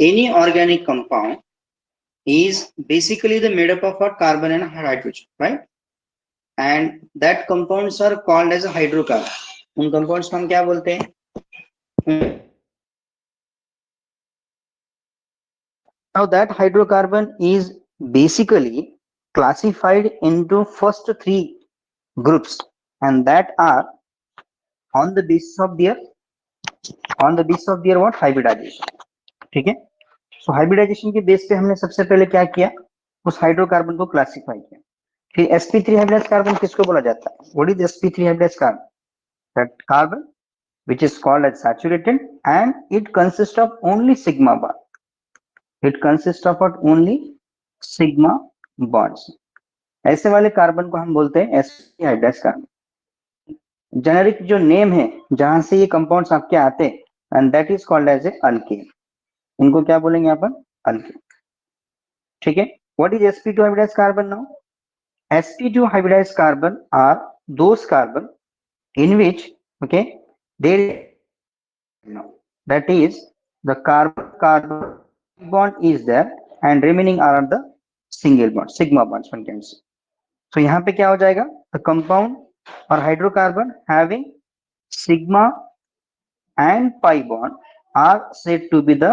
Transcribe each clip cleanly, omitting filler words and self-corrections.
any organic compound is basically the made up of a carbon and hydrogen, right? And that compounds are called as a hydrocarbon. उन compounds को हम क्या बोलते हैं? Now that hydrocarbon is basically classified into first three groups, and that are on the basis of their what hybridization. ठीक है, सो hybridisation के base पे हमने सबसे पहले क्या किया, उस हाइड्रोकार्बन को क्लासिफाई किया. फिर sp3 हाइब्रिडाइज कार्बन किसको बोला जाता है? What is sp3 hybridise carbon? That carbon which is called as saturated and it consists of only sigma bond. It consists of only sigma bonds. ऐसे वाले कार्बन को हम बोलते हैं sp3 हाइब्रिडाइज कार्बन. जेनेरिक जो नेम है जहां से ये कंपाउंड्स आपके आते हैं, and that is called as a alkane. इनको क्या बोलेंगे अपन? अल्केन. ठीक है. What is sp2 hybridise carbon now? sp2 hybridise carbon are those carbon in which okay there no that is the carbon bond is there and remaining are the single bond sigma bonds one can say. So यहाँ पे क्या हो जाएगा? The compound or hydrocarbon having sigma and pi bond are said to be the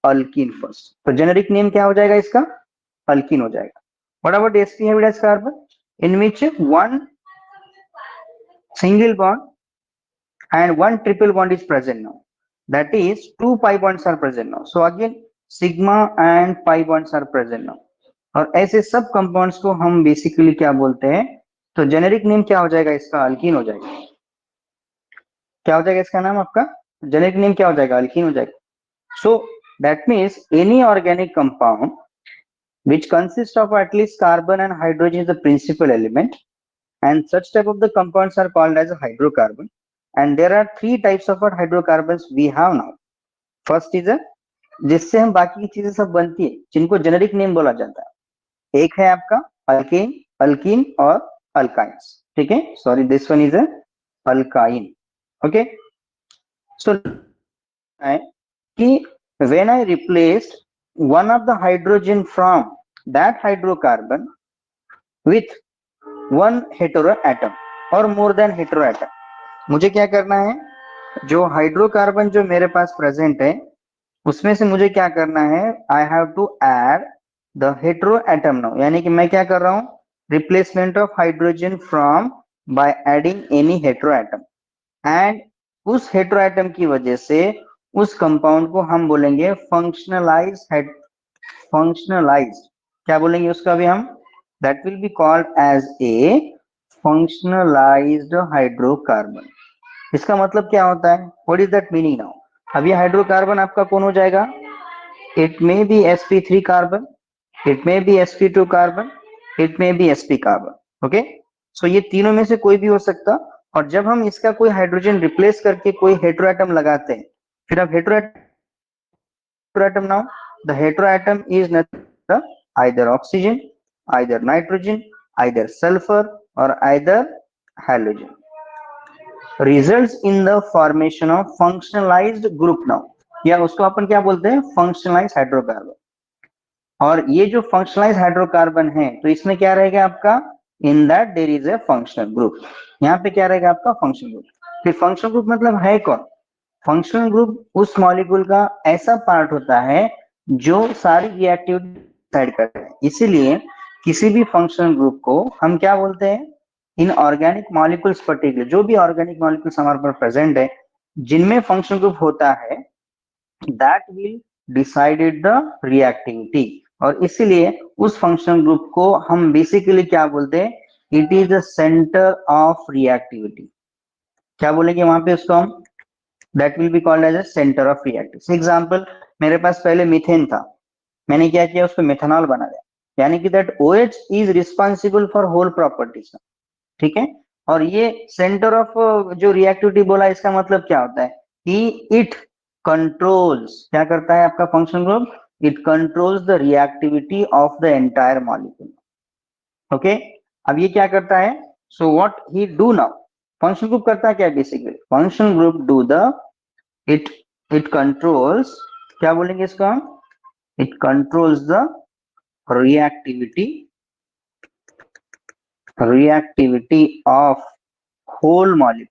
alkene first. तो generic name क्या हो जाएगा इसका? Alkene हो जाएगा. What about sp hybridized carbon in which one single bond and one triple bond is present now, that is two pi bonds are present now. So again sigma and pi bonds are present now. और ऐसे सब compounds को हम basically क्या बोलते हैं? तो generic name क्या हो जाएगा इसका? अल्कीन हो जाएगा. क्या हो जाएगा इसका नाम आपका? जेनेरिक नेम क्या हो जाएगा? अल्कीन हो जाएगा. सो that means any organic compound which consists of at least carbon and hydrogen is the principal element, and such type of the compounds are called as a hydrocarbon. And there are three types of hydrocarbons we have now. First is a जिससे हम बाकी की चीजें सब बनती है, जिनको generic name बोला जाता है. एक है आपका अल्केन, अल्कीन और अल्काइंस. ठीक है, sorry this one is a alkyne. Okay, so कि when I replaced one of the hydrogen from that hydrocarbon with one heteroatom or more than heteroatom, मुझे क्या करना है? जो हाइड्रोकार्बन जो मेरे पास प्रेजेंट है उसमें से मुझे क्या करना है? I have to add the heteroatom now. यानी कि मैं क्या कर रहा हूं? Replacement of hydrogen from by adding any heteroatom. And उस हेटेरोएटम की वजह से उस कंपाउंड को हम बोलेंगे फंक्शनलाइज्ड. क्या बोलेंगे उसका भी हम? That will be called as a functionalized hydrocarbon. इसका मतलब क्या होता है? What is that meaning now? अब ये हाइड्रोकार्बन आपका कौन हो जाएगा? It may be sp3 carbon, it may be sp2 carbon, it may be sp carbon. Okay, so ये तीनों में से कोई भी हो सकता. और जब हम इसका कोई हाइड्रोजन रिप्लेस करके कोई हेटेरोएटम लगाते हैं, फिर अब heteroatom now the heteroatom is nothing either oxygen, either nitrogen, either sulphur और either halogen. results in the formation of functionalized group now, या उसको अपन क्या बोलते हैं? फंक्शनलाइज्ड हाइड्रोकार्बन. और ये जो फंक्शनलाइज्ड हाइड्रोकार्बन है तो इसमें क्या रहेगा आपका? In that there is a functional group. यहाँ पे क्या रहेगा आपका? Functional group. फिर फंक्शनल ग्रुप मतलब है कौन? फंक्शनल ग्रुप उस मॉलिक्यूल का ऐसा पार्ट होता है जो सारी रिएक्टिविटी डिसाइड करता है. इसीलिए किसी भी फंक्शनल ग्रुप को हम क्या बोलते हैं? इन ऑर्गेनिक मॉलिक्यूल्स पर्टिकुलर, जो भी ऑर्गेनिक मॉलिक्यूल्स हमारे पास प्रेजेंट है जिनमें फंक्शनल ग्रुप होता है, that will decided the reactivity. और इसीलिए उस फंक्शनल ग्रुप को हम बेसिकली क्या बोलते हैं? It is the centre of reactivity. क्या बोलेंगे वहां पे उसको हम? That will be called as a centre of reactivity. Example, मेरे पास पहले मीथेन था, मैंने क्या किया? उसको मेथनॉल बना दिया. यानी कि that OH is responsible for whole properties. ठीक है, और ये सेंटर ऑफ जो रिएक्टिविटी बोला, इसका मतलब क्या होता है? कि इट कंट्रोल्स. क्या करता है आपका functional group? It controls the reactivity of the entire molecule. Okay, अब ये क्या करता है? So what he do now? Functional group करता है क्या? Basically functional group do the it controls क्या बोलेंगे इसको हम? It controls the reactivity of whole molecule.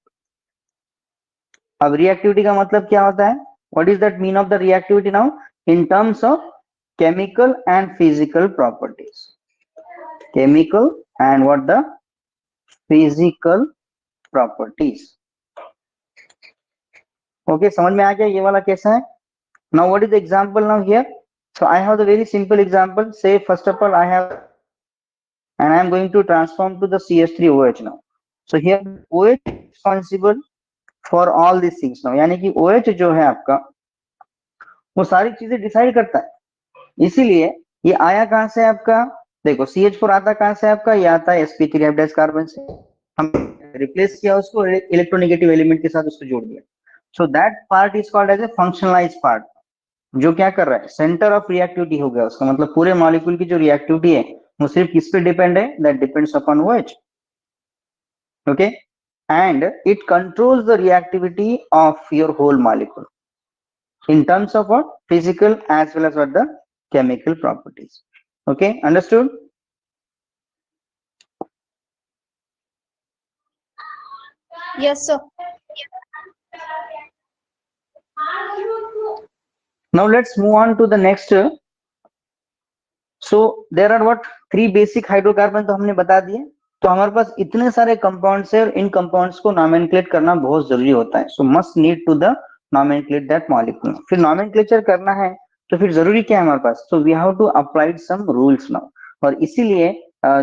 अब रिएक्टिविटी का मतलब क्या होता है? What is that mean of the reactivity now in terms of chemical and physical properties? Chemical and what the physical properties. Okay, समझ में आ गया ये वाला कैसा है? Now what is the example now here? So I have the very simple example. Say first of all I have and I am going to transform to the CH3OH now. So here OH is responsible for all these things now. यानी कि OH जो है आपका वो सारी चीजें decide करता है। इसीलिए ये आया कहां से आपका? देखो CH4 आता कहां से आपका? ये आता है sp3 हाइब्रिडाइज्ड कार्बन से। हम रिप्लेस किया उसको इलेक्ट्रोनेगेटिव एलिमेंट के साथ उसको जोड़ दिया। So that part is called as a functionalized part, जो क्या कर रहा है? सेंटर ऑफ रिएक्टिविटी हो गया उसका, मतलब पूरे मॉलिक्यूल की जो रिएक्टिविटी है वो सिर्फ किस पे डिपेंड है? That depends upon OH। Okay, and it controls the reactivity of your whole molecule in terms of what? Physical as well as what the chemical properties. Okay, understood? Yes, sir. Now let's move on to the next. So there are what? 3 basic hydrocarbon तो हमने बता दिए। तो हमारे पास इतने सारे compounds है और इन कंपाउंड्स को नॉमेनक्लेट करना बहुत जरूरी होता है। So must need to the nomenclate that molecule. फिर नॉमेनक्लेचर करना है तो फिर जरूरी क्या है हमारे पास? So we have to applied some rules now. और इसीलिए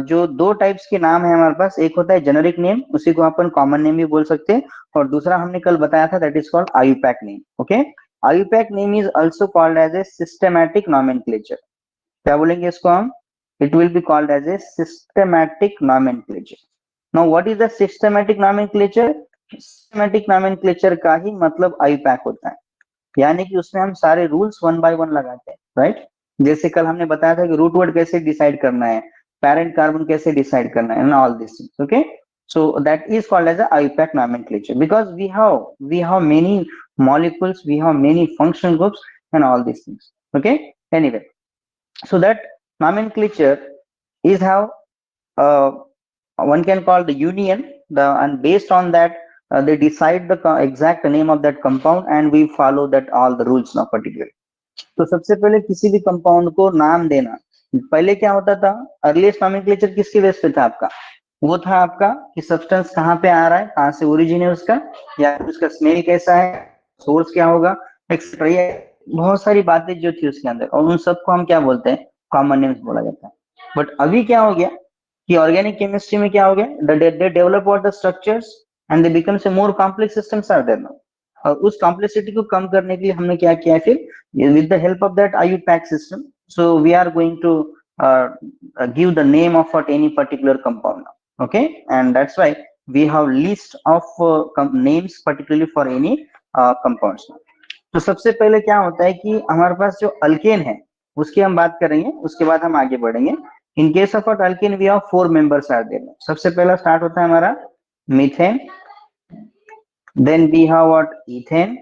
जो 2 टाइप्स के नाम है हमारे पास, एक होता है जेनेरिक नेम, उसी को अपन कॉमन नेम भी बोल सकते हैं, और दूसरा हमने कल बताया था that is called IUPAC name. Okay, IUPAC name is also called as a systematic nomenclature. क्या बोलेंगे इसको हम? It will be called as a systematic nomenclature. Now what is the systematic nomenclature? Systematic nomenclature का ही मतलब IUPAC होता है, यानी कि उसमें हम सारे रूल्स 1 by 1 लगाते हैं, राइट? जैसे कल हमने बताया था कि रूट वर्ड कैसे डिसाइड करना है, पैरेंट कार्बन कैसे डिसाइड करना है, and all this things. Okay, so that is called as a IUPAC nomenclature because we have many molecules, we have many functional groups and all these things. Okay, anyway, so that nomenclature is how one can call the union, and based on that they decide the exact name of that compound and we follow that all the rules now particularly. तो सबसे पहले किसी भी compound को नाम देना, पहले क्या होता था? अर्लीस्ट नॉमेनक्लेचर किसके बेस पे था आपका? वो था आपका कि सब्सटेंस कहाँ पे आ रहा है, कहाँ से ओरिजिन है उसका, या उसका स्मेल कैसा है, सोर्स क्या होगा, एक्सेट्रा। ये बहुत सारी बातें जो थी उसके अंदर, और उन सबको हम क्या बोलते हैं? कॉमन नेम्स बोला जाता है। बट अभी क्या हो गया कि ऑर्गेनिक केमिस्ट्री में क्या हो गया? They develop what the structures and they becomes a more complex systems are there now. और उस कॉम्प्लेक्सिटी को कम करने के लिए हमने क्या किया फिर? with the help of that IUPAC system, so we are going to give the name of what any particular compound now. Okay, and that's why we have list of names particularly for any compounds now. तो सबसे पहले क्या होता है कि हमारे पास जो alkane है उसकी हम बात करेंगे, उसके बाद हम आगे बढ़ेंगे। In case of alkane we have 4 members are there. सबसे पहला स्टार्ट होता है हमारा methane, then we have what? Ethane.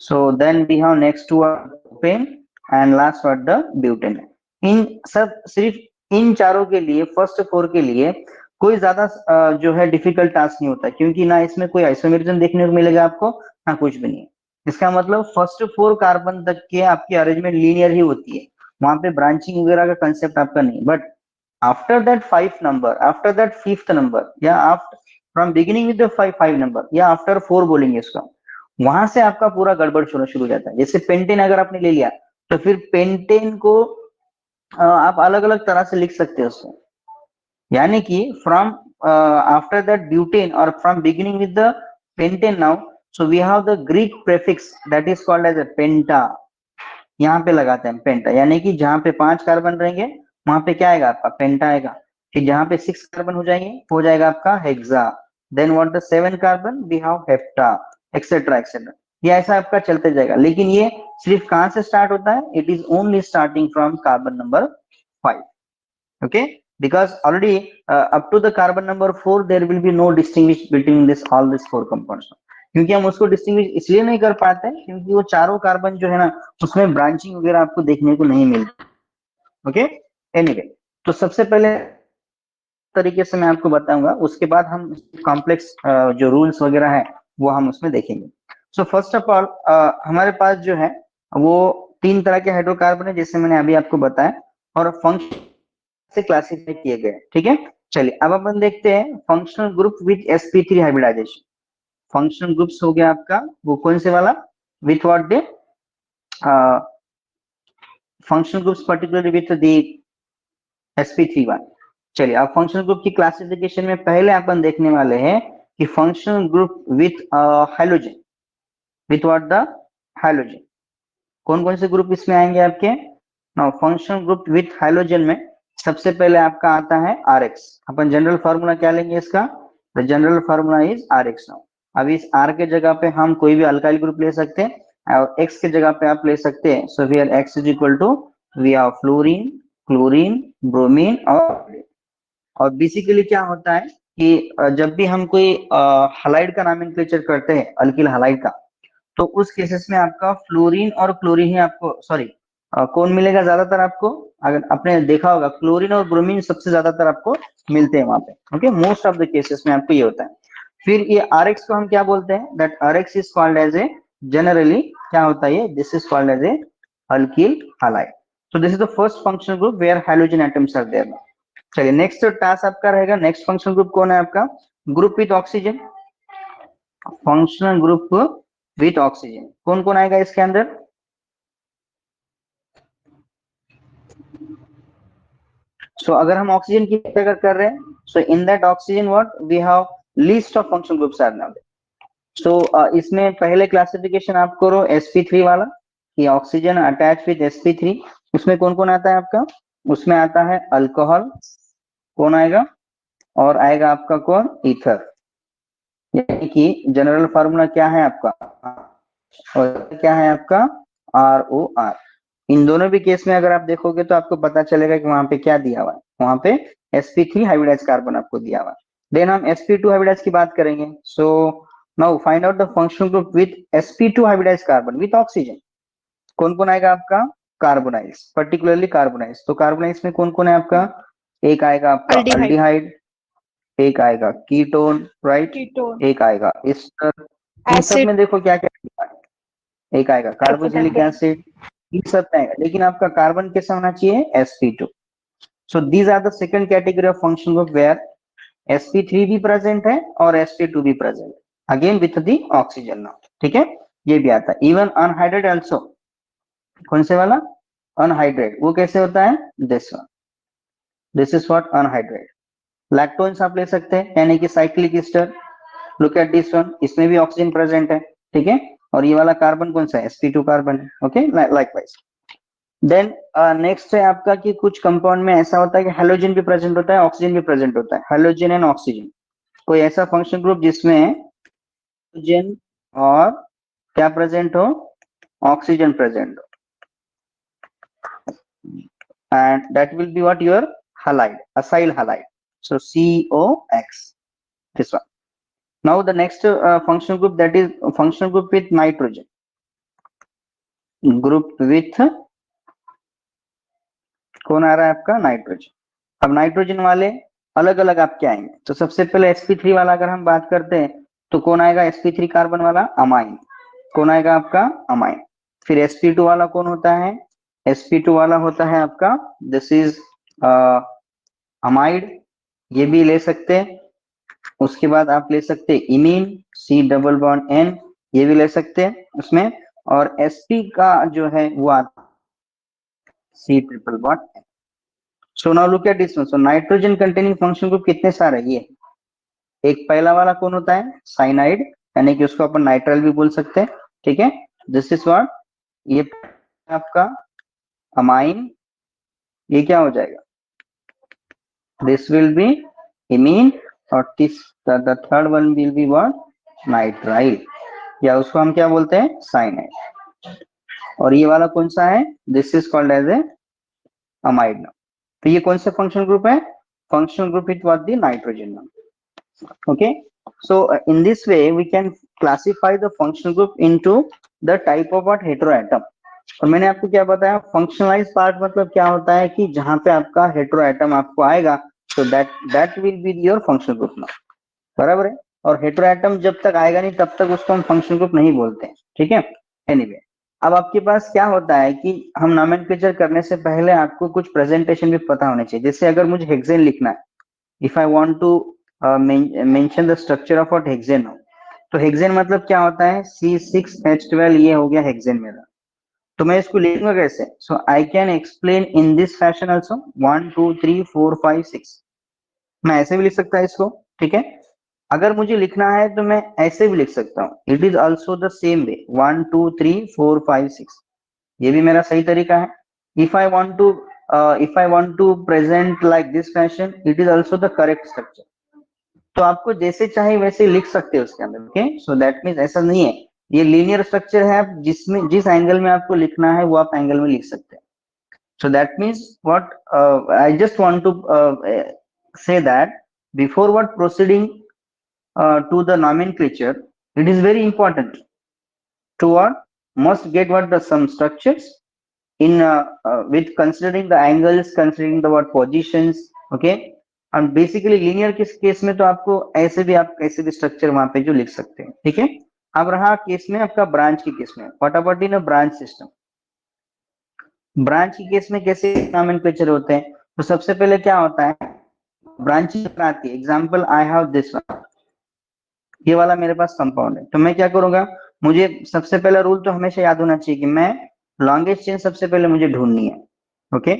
So then we have next to propane and last what? The butane. इन सब सिर्फ इन चारों के लिए, फर्स्ट 4 के लिए कोई ज्यादा जो है डिफिकल्ट टास्क नहीं होता, क्योंकि ना इसमें कोई आइसोमेरिज्म देखने को मिलेगा आपको, ना कुछ भी नहीं। इसका मतलब फर्स्ट 4 कार्बन तक के आपकी अरेंजमेंट लीनियर ही होती है, वहां पे ब्रांचिंग वगैरह का कंसेप्ट आपका नहीं। But after that 5 number, after that 5th number, या after from beginning with the 5 number, या आफ्टर 4 बोलेंगे इसका, वहां से आपका पूरा गड़बड़ शुरू हो जाता है। जैसे पेंटेन अगर आपने ले लिया तो फिर पेंटेन को आप अलग अलग तरह से लिख सकते हो उसको, यानी कि फ्रॉम आफ्टर दैट ब्यूटेन और from beginning with the pentane now, so we have the Greek prefix that is called as a penta. यहाँ पे लगाते हैं पेंटा, यानी कि जहां पे 5 कार्बन रहेंगे वहां पे क्या आएगा आपका? पेंटा आएगा। फिर जहां पे 6 कार्बन हो जाएगा आपका hexa. Then what? The 7 carbon we have hepta, etcetera etcetera. ये ऐसा आपका चलते जाएगा, लेकिन ये सिर्फ कहां से स्टार्ट होता है? It is only starting from carbon number 5। okay, because already up to the carbon number 4 there will be no distinguish between this all these 4 compounds. क्योंकि हम उसको डिस्टिंग्विश इसलिए नहीं कर पाते हैं क्योंकि वो चारों कार्बन जो है ना उसमें ब्रांचिंग वगैरह आपको देखने को नहीं मिलती। ओके, एनीवे, तो सबसे पहले तरीके से मैं आपको बताऊंगा, उसके बाद हम कॉम्प्लेक्स जो रूल्स वगैरह है वो हम उसमें देखेंगे। सो फर्स्ट ऑफ ऑल हमारे पास जो है वो 3 तरह के हाइड्रोकार्बन है जैसे मैंने अभी आपको बताया, और फंक्शन से क्लासिफाई किए गए, ठीक है। चलिए अब अपन देखते हैं functional group with sp3 hybridisation. Functional groups हो गया आपका वो कौन से वाला, with what they functional groups particularly with the sp3 one. चलिए अब फंक्शनल ग्रुप की क्लासिफिकेशन में पहले अपन देखने वाले हैं कि functional group with hydrogen, with what the hydrogen, कौन कौन से ग्रुप इसमें आएंगे आपके। Now functional group with hydrogen में सबसे पहले आपका आता है RX। अपन जनरल फार्मूला क्या लेंगे इसका, the general formula is RX। Now अब इस R के जगह पे हम कोई भी अल्काइल ग्रुप ले सकते हैं और X के जगह पे आप ले सकते हैं। So here X is equal to we have fluorine, chlorine, bromine और बेसिकली क्या होता है कि जब भी हम कोई हलाइड का नॉमेनक्लेचर करते हैं, अल्किल हलाइड का, तो उस केसेस में आपका फ्लोरीन और क्लोरीन ही आपको सॉरी कौन मिलेगा ज्यादातर आपको, अगर आपने देखा होगा क्लोरीन और ब्रोमीन सबसे ज्यादातर आपको मिलते हैं वहां पे। Okay, most of the cases में आपको ये होता है। फिर ये RX को हम क्या बोलते हैं, that RX is called as a generally क्या होता है, this is called as a alkyl halide. So this is the first functional group where hydrogen atoms are there. चलिए नेक्स्ट टास्क आपका रहेगा, नेक्स्ट फंक्शनल ग्रुप कौन है आपका, group with oxygen. Functional group with oxygen कौन कौन आएगा इसके अंदर, सो अगर हम ऑक्सीजन की अगर कर रहे हैं, so in that oxygen what we have list of functional groups are now. सो इसमें पहले क्लासिफिकेशन आप करो sp3 वाला कि ऑक्सीजन अटैच विद sp3, उसमें कौन कौन आता है आपका, उसमें आता है अल्कोहल, कौन आएगा, और आएगा आपका कौन, ईथर। यानी कि जनरल फार्मूला क्या है आपका, और क्या है आपका ROR। इन दोनों भी केस में अगर आप देखोगे तो आपको पता चलेगा कि वहां पे क्या दिया हुआ है, वहां पे sp3 हाइब्रिडाइज कार्बन आपको दिया हुआ है। देन हम sp2 हाइब्रिडाइज की बात करेंगे। So now find out the functional group with sp2 hybridise carbon with oxygen, कौन कौन आएगा आपका, कार्बोनाइल्स, पर्टिकुलरली कार्बोनाइल्स। तो कार्बोनाइल्स में कौन कौन है आपका, एक आएगा आपका Aldehyde. अल्डिहाइड, एक आएगा कीटोन, राइट, Ketone. एक आएगा एस्टर। इन सब Acid. में देखो क्या क्या, एक आएगा कार्बोक्सिलिक एसिड, इन सब में आएगा, लेकिन आपका कार्बन कैसा होना चाहिए, sp2। So these are the second category of function group where sp3 भी प्रेजेंट है और sp2 भी प्रेजेंट है, again with the oxygen now, ठीक है। ये भी आता है इवन अनहाइड्रेट आल्सो, कौन से वाला, अनहाइड्रेट, वो कैसे होता है, this one, this is what anhydride. Lactones आप ले सकते हैं यानी कि cyclic ester, look at this one, इसमें भी ऑक्सीजन प्रेजेंट है, ठीक है। और ये वाला कार्बन कौन सा है, sp2 कार्बन है, ओके, लाइकवाइज। देन नेक्स्ट है आपका कि कुछ कंपाउंड में ऐसा होता है कि हेलोजन भी प्रेजेंट होता है, ऑक्सीजन भी प्रेजेंट होता है, हेलोजन एंड ऑक्सीजन। कोई ऐसा फंक्शन ग्रुप जिसमें हेलोजन और क्या प्रेजेंट हो, ऑक्सीजन प्रेजेंट हो, and that will be what your halide, acyl halide, so COX, this one. Now the next functional group, that is functional group with nitrogen, group with कौन आ रहा है आपका, nitrogen. अब nitrogen वाले अलग अलग आपके आएंगे, तो सबसे पहले sp3 वाला अगर हम बात करते हैं तो कौन आएगा, sp3 कार्बन वाला अमाइन, कौन आएगा आपका अमाइन। फिर sp2 वाला कौन होता है, sp2 वाला होता है आपका, दिस इज अमाइड, ये भी ले सकते हैं। उसके बाद आप ले सकते हैं imine, C double bond N, ये भी ले सकते हैं उसमें। और sp का जो है वो आता है C triple bond N। So now look at this one, so nitrogen containing function group कितने सारे, ये एक पहला वाला कौन होता है, साइनाइड, यानी कि उसको अपन नाइट्राइल भी बोल सकते हैं, ठीक है। दिस इज व्हाट, ये आपका अमाइन, ये क्या हो जाएगा, दिस विल बी इमीन, और the third one will be what, nitrile, या उसको हम क्या बोलते हैं, साइनाइड। और ये वाला कौन सा है, this is called as a amide. तो ये कौन सा फंक्शनल ग्रुप है, functional group with what, the nitrogen. Okay, so in this way we can classify the functional group into the type of what heteroatom. और मैंने आपको क्या बताया, फंक्शनलाइज पार्ट मतलब क्या होता है कि जहां पे आपका हेटेरोएटम आपको आएगा, so that will be your functional group now, बराबर है। और हेटेरोएटम जब तक आएगा नहीं तब तक उसको हम फंक्शनल ग्रुप नहीं बोलते हैं, ठीक है। एनीवे, अब आपके पास क्या होता है कि हम नोमेनक्लेचर करने से पहले आपको कुछ प्रेजेंटेशन भी पता होने चाहिए। जैसे अगर मुझे हेक्सेन लिखना है, if I want to mention the structure of what hexane हो, तो हेक्सेन मतलब क्या होता है, C6H12, ये हो गया हेक्सेन मेरा। तो मैं इसको लिखूंगा कैसे, so I can explain in this fashion also, 1 2 3 4 5 6, मैं ऐसे भी लिख सकता है इसको, ठीक है। अगर मुझे लिखना है तो मैं ऐसे भी लिख सकता हूँ, it is also the same way, 1 2 3 4 5 6, ये भी मेरा सही तरीका है। If I want to present like this fashion, it is also the correct structure. तो आपको जैसे चाहे वैसे लिख सकते हो उसके अंदर, ओके। सो दैट मीन्स ऐसा नहीं है, ये लीनियर स्ट्रक्चर है, आप जिसमें जिस एंगल में आपको लिखना है वो आप एंगल में लिख सकते हैं। So that means what I just want to say that before what proceeding to the nomenclature, it is very important to what must get what the some structures in with considering the angles, considering the what positions, okay। and basically linear किस case में तो आपको ऐसे भी, आप कैसे भी structure वहां पे जो लिख सकते हैं, ठीक है। अब रहा केस में आपका ब्रांच की केस में, what about in a branch system. Branch की केस में कैसे नोमेनक्लेचर होते हैं, तो सबसे पहले क्या होता है, ब्रांचिंग आती है। Example I have this one, ये वाला मेरे पास कंपाउंड है, तो मैं क्या करूंगा, मुझे सबसे पहला रूल तो हमेशा याद होना चाहिए कि मैं लॉन्गेस्ट चेन सबसे पहले मुझे ढूंढनी है, ओके।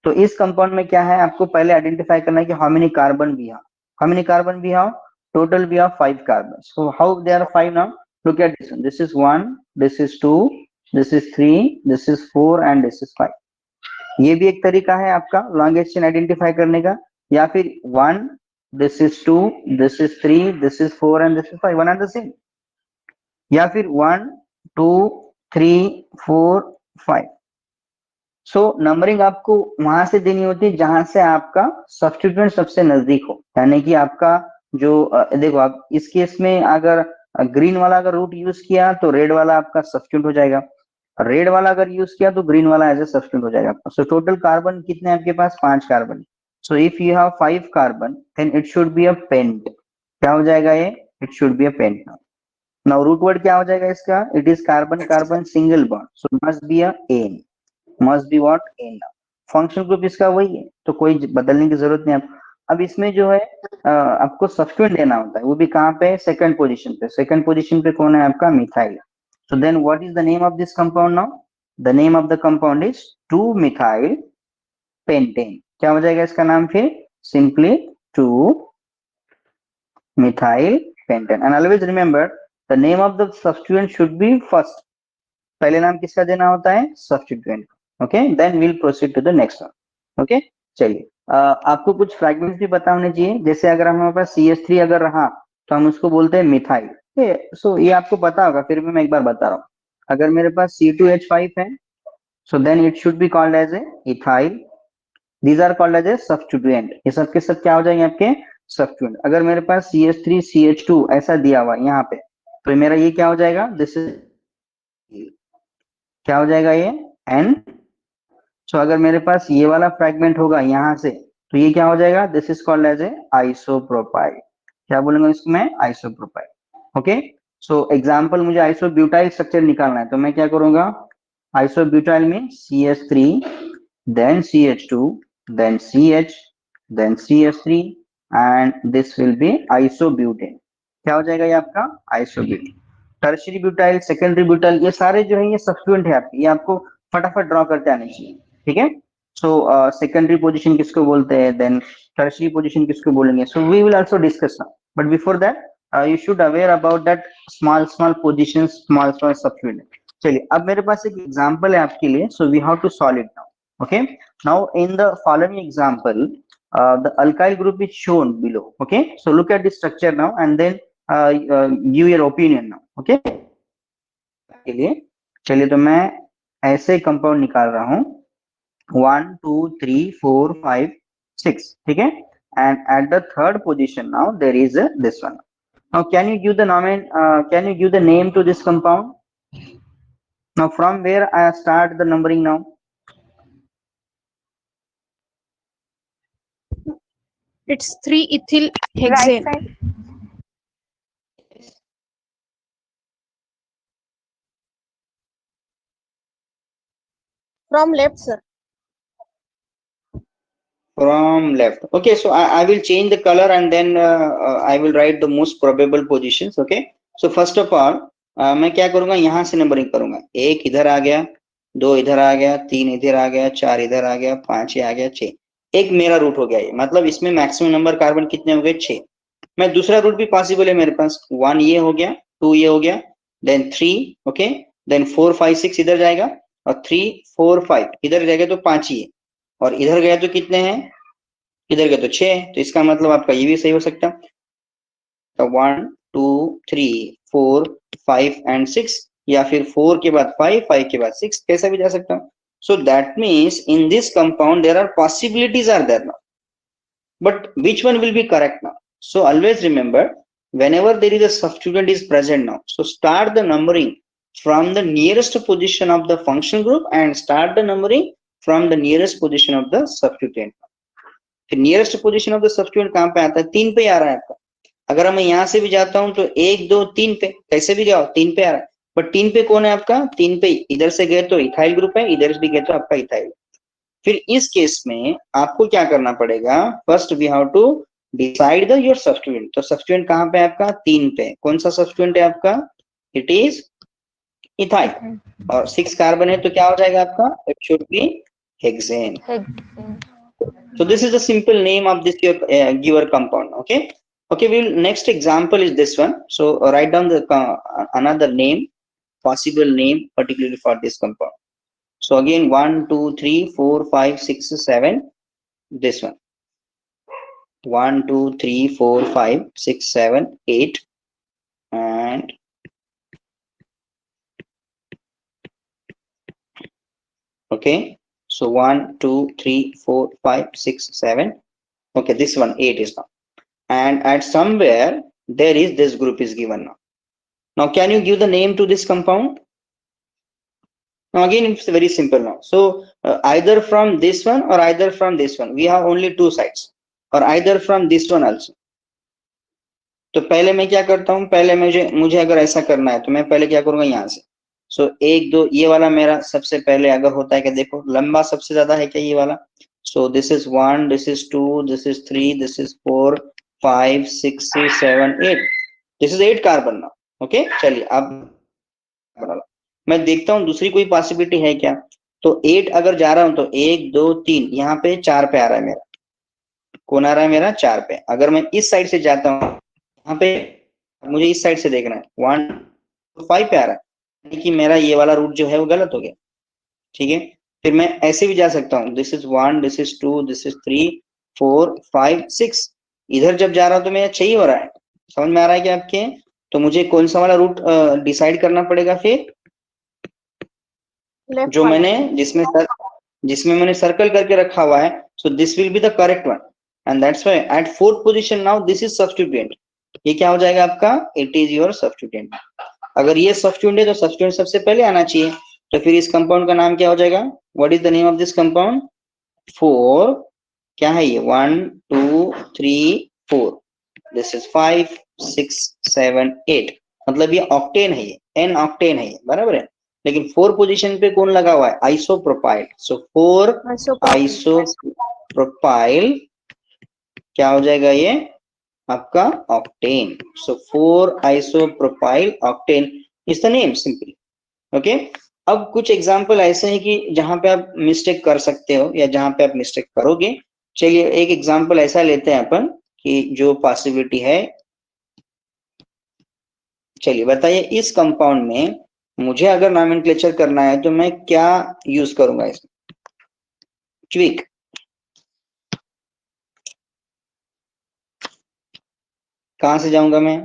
तो इस कंपाउंड में क्या है, आपको पहले आइडेंटिफाई करना है कि how many carbon we have, how many carbon we have, total we have 5 carbon. So how they are 5 now, look at this one, this is 1, this is 2, this is 3, this is 4 and this is 5। ये भी एक तरीका है आपका longest chain identify करने का। या फिर 1, this is 2, this is 3, this is 4 and this is 5, one and the same. या फिर 1 2 3 4 5। सो नंबरिंग आपको वहां से देनी होती है जहां से आपका सब्स्टिट्यूएंट सबसे नजदीक हो, यानी कि आपका जो देखो, आप इस केस में अगर ग्रीन वाला अगर रूट यूज किया तो रेड वाला आपका सब्स्टिट्यूट हो जाएगा, रेड वाला अगर यूज किया तो ग्रीन वाला एज ए सब्स्टिट्यूट हो जाएगा आपका। सो टोटल कार्बन कितने आपके पास, 5 carbon. So if you have 5 carbon then it should be a pent. क्या हो जाएगा ये, it should be a pent. Now root word क्या हो जाएगा इसका, it is carbon carbon single bond, so must be a ane, must be what ane. Functional group इसका वही है, तो कोई बदलने की जरूरत नहीं है। अब इसमें जो है आपको सब्स्टिट्यूएंट देना होता है, वो भी कहाँ पे, सेकंड पोजीशन पे। सेकंड पोजीशन पे कौन है आपका, methyl. So then what is the name of this compound now? The name of the compound is 2-methyl pentane. क्या हो जाएगा इसका नाम फिर, simply 2-methyl pentane. And always remember the name of the substituent should be first. पहले नाम किसका देना होता है, substituent. Okay, then we'll proceed to the next one. Okay, चलिए आपको कुछ फ्रैगमेंट्स भी पता होने चाहिए। जैसे अगर हमारे पास CH3 अगर रहा तो हम उसको बोलते हैं मिथाइल। सो ये आपको पता होगा, फिर भी मैं एक बार बता रहा हूँ। अगर मेरे पास C2H5 है, so then it should be called as a ethyl. These are called as a substituent. ये सब के सब क्या हो जाएंगे आपके, substituent। अगर मेरे पास CH3 CH2 ऐसा दिया हुआ यहाँ पे, तो मेरा ये क्या हो जाएगा, दिस इज क्या हो जाएगा ये N। सो अगर मेरे पास ये वाला फ्रैगमेंट होगा यहाँ से, तो ये क्या हो जाएगा, this is called as a isopropyl. क्या बोलूंगा इसको मैं, आइसोप्रोपाइल। ओके, सो एग्जांपल मुझे आइसोब्यूटाइल स्ट्रक्चर निकालना है, तो मैं क्या करूंगा, आइसोब्यूटाइल में CH3 then CH2 then CH then CH3 and this will be isobutane। क्या हो जाएगा ये आपका, isobutane. Tertiary butyl, secondary butyl, ये सारे जो है ये सब्स्टिट्यूएंट है आपके, ये आपको फटाफट ड्रॉ करते आने चाहिए, ठीक है। सो सेकेंडरी पोजीशन किसको बोलते हैं, देन टर्शियरी पोजीशन किसको बोलेंगे, so we will also discuss now, but before that you should aware about that small positions, small substituent। चलिए अब मेरे पास एक एग्जांपल है आपके लिए, so we have to solve it now। Okay, now in the following example the alkyl group is shown below। Okay, so look at the structure now and then give your opinion now। Okay, के लिए चलिए, तो मैं ऐसे compound निकाल रहा हूँ 1 2 3 4 5 6, ठीक है। And at the third position now there is this one. Now, can you give the name to this compound? Now, from where I start the numbering now? It's 3-ethyl Right hexane. side. From left, sir. From left. Okay, so I will change the color and then I will write the most probable positions. Okay, so first of all मैं क्या करूंगा, यहाँ से numbering करूंगा. एक इधर आ गया, दो इधर आ गया, तीन इधर आ गया, चार इधर आ गया, पांच ये आ गया, छह. एक मेरा रूट हो गया ये, मतलब इसमें मैक्सिमम नंबर कार्बन कितने हो गए? 6. मैं दूसरा रूट भी पॉसिबल है मेरे पास. 1 ये हो गया, 2 ये हो गया, देन 3. ओके, देन 4 5 6 इधर जाएगा, और 3 4 5 इधर जाएगा तो 5 ही है, और इधर गया तो कितने हैं? इधर गया तो 6. तो इसका मतलब आपका ये भी सही हो सकता है. 1 2 3 4 5 एंड 6, या फिर 4 के बाद 5 5 के बाद 6, कैसा भी जा सकता हूं. So that means in this compound there are possibilities are there now, but which one will be correct now? So always remember, whenever there is a substituent is present now, so start the numbering from the nearest position of the functional group and start the numbering from the nearest position of the substituent. फिर nearest position of the substituent कहां पे आता है? 3 पे आ रहा है आपका. अगर मैं यहां से भी जाता हूं तो 1 2 3 पे, कैसे भी जाओ 3 पे आ रहा है. बट 3 पे कौन है आपका? 3 पे इधर से गए तो इथाइल ग्रुप है, इधर भी गए तो आपका इथाइल. फिर इस केस में आपको क्या करना पड़ेगा? First we have to decide the your substituent. तो सब्स्टिट्यूएंट कहां पे है आपका? 3 पे. कौन सा सब्स्टिट्यूएंट है आपका? It is ethyl. और 6 कार्बन है तो क्या हो जाएगा आपका? It should B hexane. Hexane. So this is the simple name of this your giver compound. Okay, okay, we'll next example is this one. So write down the another name, possible name particularly for this compound. So again 1 2 3 4 5 6 7, this one 1 2 3 4 5 6 7 8, and okay, so 1 2 3 4 5 6 7. Okay, this one 8 is now, and at somewhere there is this group is given now. Now can you give the name to this compound? Now again it's very simple now. So either from this one or either from this one, we have only two sides, or either from this one also. तो पहले मैं क्या करता हूँ, पहले मुझे अगर ऐसा करना है तो मैं पहले क्या करूंगा, यहाँ से. सो 1 2 ये वाला मेरा सबसे पहले अगर होता है कि देखो लंबा सबसे ज्यादा है क्या ये वाला. सो this is 1, this is 2, this is 3, this is 4 5 6 7 8, this is 8 carbon ना. ओके, चलिए अब मैं देखता हूँ दूसरी कोई पॉसिबिलिटी है क्या. तो 8 अगर जा रहा हूं तो 1 2 3, यहाँ पे 4 पे आ रहा है मेरा. कौन आ रहा है मेरा? 4 पे. अगर मैं इस साइड से जाता हूँ, यहाँ पे मुझे इस साइड से देखना है, 1 5 पे आ रहा है, कि मेरा ये वाला रूट जो है वो गलत हो गया. ठीक है, फिर मैं ऐसे भी जा सकता हूँ, this is 1, this is 2, this is 3 4 5 6. इधर जब जा रहा हूं तो मेरा 6 ही हो रहा है. समझ में आ रहा है क्या आपके? तो मुझे कौन सा वाला रूट डिसाइड करना पड़ेगा फिर? Left जो one. मैंने जिसमें मैंने सर्कल करके रखा हुआ है. So this will be the correct one, and that's why at fourth position now this is substituent. ये क्या हो जाएगा आपका? It is your substituent. अगर ये सब्स्टिट्यूएंट है तो सब्स्टिट्यूएंट सबसे पहले आना चाहिए. तो फिर इस कंपाउंड का नाम क्या हो जाएगा? What is the name of this compound? 4, क्या है ये? 1 2 3 4, दिस इज 5 6 7 8. मतलब ये ऑक्टेन है, ये एन ऑक्टेन है ये, बराबर है. लेकिन 4 पोजीशन पे कौन लगा हुआ है? आइसोप्रोपाइल. सो 4 आइसोप्रोपाइल क्या हो जाएगा ये आपका? Octane. So 4 isopropyl octane is the name simply. Okay, अब कुछ एग्जांपल ऐसे हैं कि जहां पे आप मिस्टेक कर सकते हो या जहां पे आप मिस्टेक करोगे. चलिए एक एग्जांपल ऐसा लेते हैं अपन कि जो पॉसिबिलिटी है. चलिए बताइए, इस कंपाउंड में मुझे अगर नॉमेनक्लेचर करना है तो मैं क्या यूज करूंगा इसमें? क्विक. कहां से जाऊंगा मैं?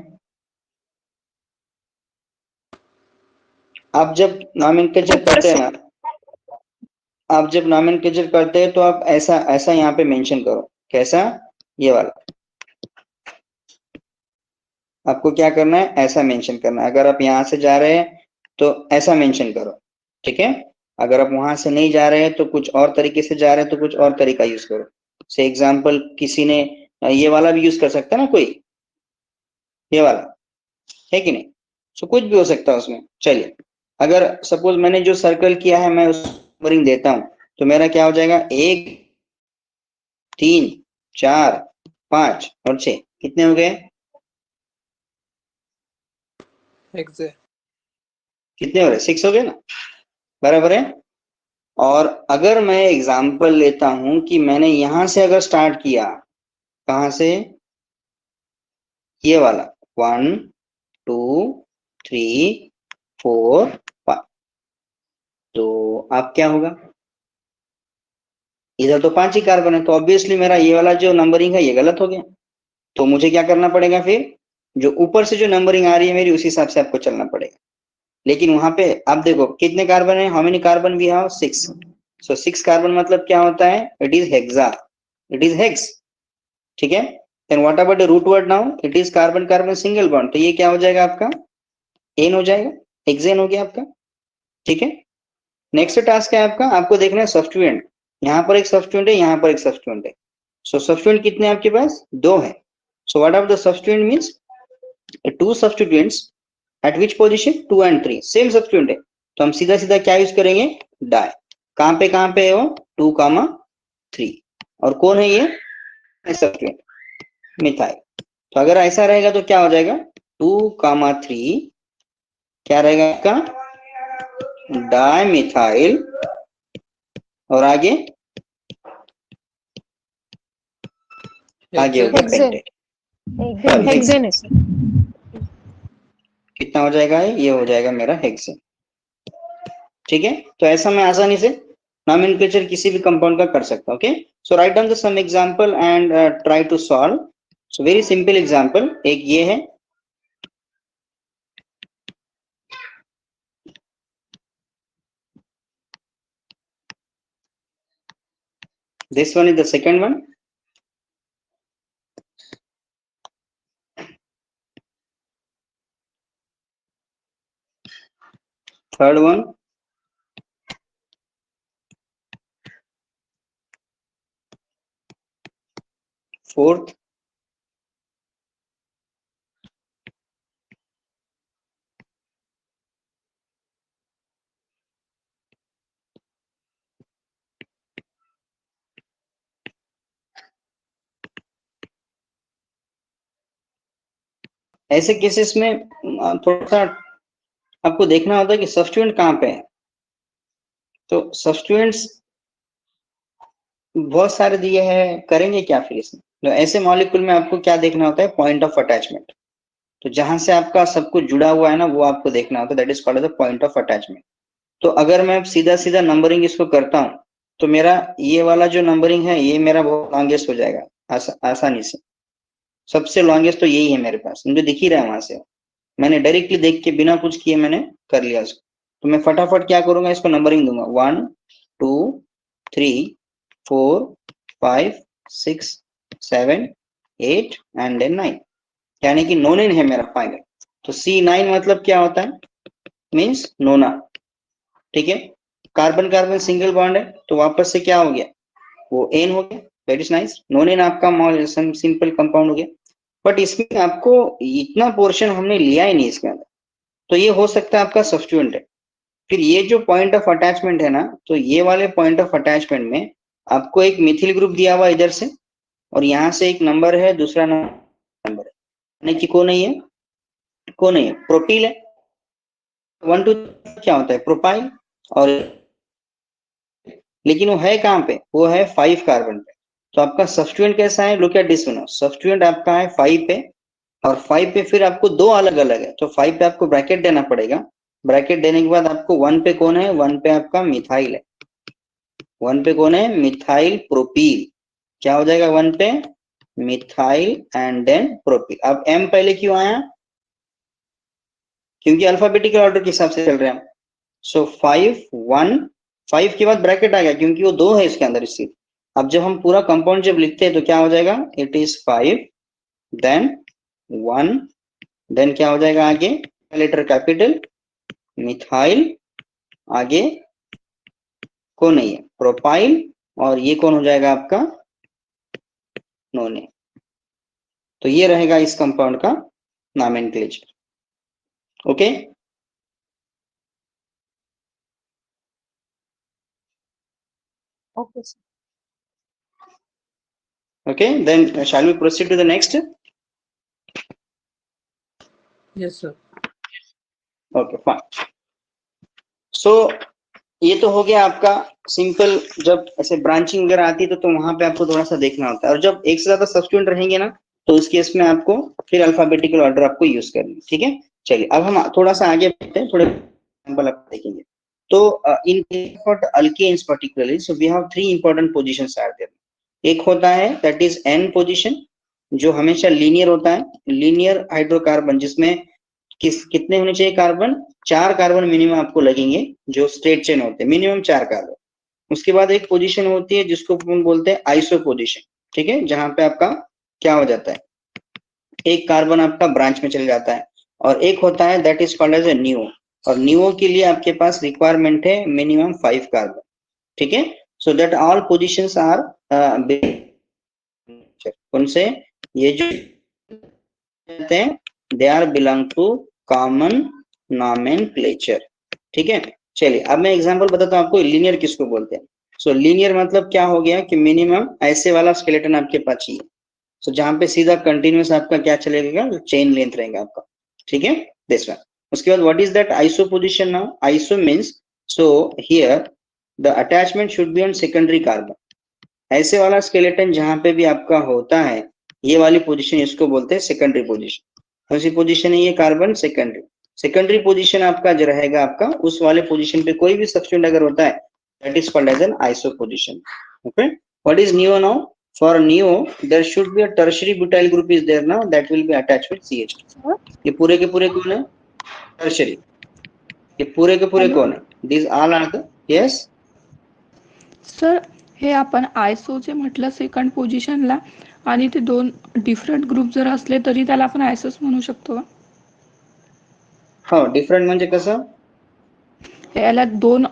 आप जब नॉमेनक्लेचर करते हैं ना, आप जब नॉमेनक्लेचर करते हैं तो आप ऐसा यहाँ पे मेंशन करो. कैसा? ये वाला. आपको क्या करना है, ऐसा मेंशन करना है। अगर आप यहाँ से जा रहे हैं तो ऐसा मेंशन करो, ठीक है। अगर आप वहां से नहीं जा रहे हैं तो कुछ और तरीके से जा रहे हैं तो कुछ और तरीका यूज करो। से एग्जाम्पल किसी ने ये वाला भी यूज कर सकता है ना, कोई ये वाला, है कि नहीं। सो कुछ भी हो सकता है उसमें। चलिए, अगर सपोज मैंने जो सर्कल किया है मैं उस नंबरिंग देता हूं तो मेरा क्या हो जाएगा, 1 3 4 5 और 6, कितने हो गए, कितने हो रहे, 6 हो गए ना, बराबर है। और अगर मैं एग्जाम्पल लेता हूं कि मैंने यहां से अगर स्टार्ट किया, कहां से, ये वाला 1 2 3 4 5, तो आप क्या होगा, इधर तो 5 ही कार्बन है तो ऑब्वियसली मेरा ये वाला जो नंबरिंग है ये गलत हो गया। तो मुझे क्या करना पड़ेगा, फिर जो ऊपर से जो नंबरिंग आ रही है मेरी उस हिसाब से आपको चलना पड़ेगा। लेकिन वहां पे आप देखो कितने कार्बन है, how many carbon we have, 6। So 6 carbon मतलब क्या होता है, it is hexa, it is hex, ठीक है। Then what about the root word now, it is carbon carbon single bond, तो ये क्या हो जाएगा आपका, एन हो जाएगा, हेक्सेन हो गया आपका, ठीक है। नेक्स्ट टास्क है आपका, आपको देखना है सब्स्टिट्यूएंट, यहाँ पर एक सब्स्टिट्यूएंट है, यहाँ पर एक सब्स्टिट्यूएंट है। सो सब्स्टिट्यूएंट कितने आपके पास, 2 है। So what are the substituent means, 2 substituents at which position, 2 and 3 same substituent है, तो हम सीधा सीधा क्या यूज करेंगे, डाई। कहां पे है वो, 2, 3, और कौन है ये सब्स्टिट्यूएंट, मिथाइल। तो अगर ऐसा रहेगा तो क्या हो जाएगा, 2, 3 क्या रहेगा आपका, डाइमिथाइल, और आगे आगे होगा हेक्सेन, पेंटेट, हेक्सेन है सर। कितना हो जाएगा, ये हो जाएगा मेरा हेक्सेन, ठीक है। तो ऐसा मैं आसानी से नॉमेनक्लेचर किसी भी कंपाउंड का कर सकता हूं। Okay, so write down the some example and try to solve. So very simple example, एक ये है, this one is the second one, third one, fourth, ऐसे केसेस में थोड़ा सा आपको देखना होता है कि सब्स्टिट्यूएंट कहां पे है। तो सब्स्टिट्यूएंट्स बहुत सारे दिए हैं, करेंगे क्या फिर इसमें, तो ऐसे मॉलिक्यूल में आपको क्या देखना होता है, पॉइंट ऑफ अटैचमेंट। तो जहां से आपका सब कुछ जुड़ा हुआ है ना वो आपको देखना होता है, that is called the point of attachment. तो अगर मैं सीधा सीधा नंबरिंग इसको करता हूं तो मेरा ये वाला जो नंबरिंग है ये मेरा बहुत लॉन्गेस्ट हो जाएगा, आसानी से। सबसे लॉन्गेस्ट तो यही है मेरे पास, मुझे दिख ही रहा है वहां से, मैंने डायरेक्टली देख के बिना कुछ किए मैंने कर लिया उसको। तो मैं फटाफट क्या करूंगा, इसको नंबरिंग दूंगा, 1 2 3 4 5 6 7 8 एंड देन 9, यानी कि नोनिन है मेरा फाइनल। तो C9 मतलब क्या होता है, मीन्स नोना, ठीक है। कार्बन कार्बन सिंगल बॉन्ड है तो वापस से क्या हो गया, वो एन हो गया, दैट इज नाइस, नोनिन आपका सिंपल कंपाउंड हो गया। बट इसमें आपको इतना पोर्शन हमने लिया ही नहीं इसके अंदर, तो ये हो सकता है आपका सब्स्टिट्यूएंट है। फिर ये जो पॉइंट ऑफ अटैचमेंट है ना, तो ये वाले पॉइंट ऑफ अटैचमेंट में आपको एक मिथिल ग्रुप दिया हुआ इधर से, और यहाँ से एक नंबर है, दूसरा नंबर है, यानी कि कौन है ये, कौन है ये, प्रोपील है। 1 2 क्या होता है, प्रोपाइल, और लेकिन वो है कहाँ पे, वो है 5 कार्बन पे। तो आपका सब्स्टिट्यूएंट कैसा है, look at this one, substituent आपका है 5 पे, और 5 पे फिर आपको दो अलग अलग है, तो 5 पे आपको ब्रैकेट देना पड़ेगा। ब्रैकेट देने के बाद आपको 1 पे कौन है, 1 पे आपका मिथाइल है, 1 पे कौन है, मिथाइल प्रोपील, क्या हो जाएगा 1 पे, मिथाइल एंड देन प्रोपील। अब M पहले क्यों आया, क्योंकि अल्फाबेटिकल ऑर्डर के हिसाब से चल रहे हैं हम। सो 5 1 5 के बाद ब्रैकेट आ गया क्योंकि वो दो है इसके अंदर स्थित। अब जब हम पूरा कंपाउंड जब लिखते हैं तो क्या हो जाएगा, इट इज 5 देन 1 देन क्या हो जाएगा आगे, लेटर कैपिटल, मिथाइल, आगे कौन है ये, प्रोपाइल, और ये कौन हो जाएगा आपका, नोने। तो ये रहेगा इस कंपाउंड का nomenclature. Okay, Okay, sir. okay, then shall we proceed to the next? Yes, sir. Okay, fine. So ये तो हो गया आपका सिंपल, जब ऐसे ब्रांचिंग वगैरह आती है तो वहां पे आपको थोड़ा सा देखना होता है, और जब एक से ज्यादा सब्स्टिट्यूएंट रहेंगे ना तो उस केस में आपको फिर अल्फाबेटिकल ऑर्डर आपको यूज करना है। ठीक है, चलिए अब हम थोड़ा सा आगे बढ़ते हैं, थोड़े एग्जांपल आप देखेंगे। तो in alkenes particularly, so we have three important positions are there. एक होता है दैट इज एन पोजीशन, जो हमेशा लीनियर होता है, लीनियर हाइड्रोकार्बन, जिसमें कितने होने चाहिए कार्बन, 4 कार्बन मिनिमम आपको लगेंगे, जो स्ट्रेट चेन होते हैं मिनिमम 4 कार्बन। उसके बाद एक पोजीशन होती है जिसको हम बोलते हैं आइसो पोजीशन, ठीक है, जहां पे आपका क्या हो जाता है, एक कार्बन आपका ब्रांच में चले जाता है। और एक होता है that is called as a neo, और न्यू के लिए आपके पास रिक्वायरमेंट है मिनिमम 5 कार्बन। ठीक है, so that all positions are कौन से, ये जो कहते हैं they are belong to common nomenclature. ठीक है, चलिए अब मैं एग्जांपल बताता हूँ आपको लीनियर किसको बोलते हैं। सो लीनियर मतलब क्या हो गया कि मिनिमम ऐसे वाला स्केलेटन आपके पास चाहिए, सो जहां पे सीधा कंटिन्यूस आपका क्या चलेगा, चेन लेंथ रहेगा आपका। ठीक है, दिस वन। उसके बाद what is that iso position now, iso means, so here the attachment should be on secondary carbon. ऐसे वाला स्केलेटन जहां पे भी आपका होता है, ये वाली पोजीशन इसको बोलते हैं सेकेंडरी पोजीशन। कौन सी पोजीशन है ये, कार्बन सेकेंडरी। सेकेंडरी पोजीशन आपका जो रहेगा आपका, उस वाले पोजीशन पे कोई भी सब्स्टिट्यूएंट अगर होता है, that is called as an iso position. Okay, what is neo now, for neo there should be a tertiary butyl group is there now that will be attached with CH। Sir, ये पूरे के पूरे कौन है, tertiary, ये पूरे के पूरे hello. कौन है, this all are the, yes. Sir हे आपण आयसोचे म्हटलं सेकंड पोझिशनला, आणि ते दोन डिफरंट ग्रुप जर असले तरी त्याला आपण आयसोच म्हणू शकतो का? हो, डिफरंट म्हणजे कसं, याला दोन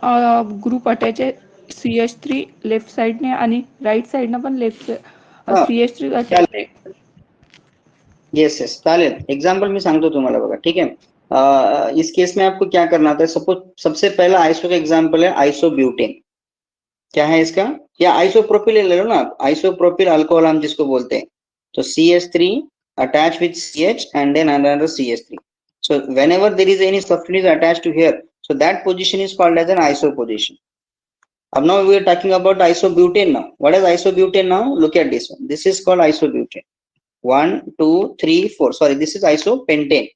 ग्रुप अटॅच आहे, CH3 लेफ्ट साइडने आणि राइट साइडनं पण लेफ्ट हा CH3 अटॅच चालेल, आहे. यस यस चालेल, एग्जाम्पल मी सांगतो तुम्हाला बघा। ठीक है, इस केस में आपको क्या करना होता है, सपोज सबसे पहला आइसो का एग्जाम्पल है आइसोब्यूटेन। क्या है इसका, या आइसोप्रोपिल ले लो ना आप, आइसोप्रोपिल अल्कोहल हम जिसको बोलते हैं। तो CH3 attached with CH and then another CH3. So whenever there is any substance attached to here, so that position is called as an iso position. Now we are talking about isobutane now. What is isobutane now? Look at this one. This is called isobutane. 1 2 3 4, sorry this is isopentane।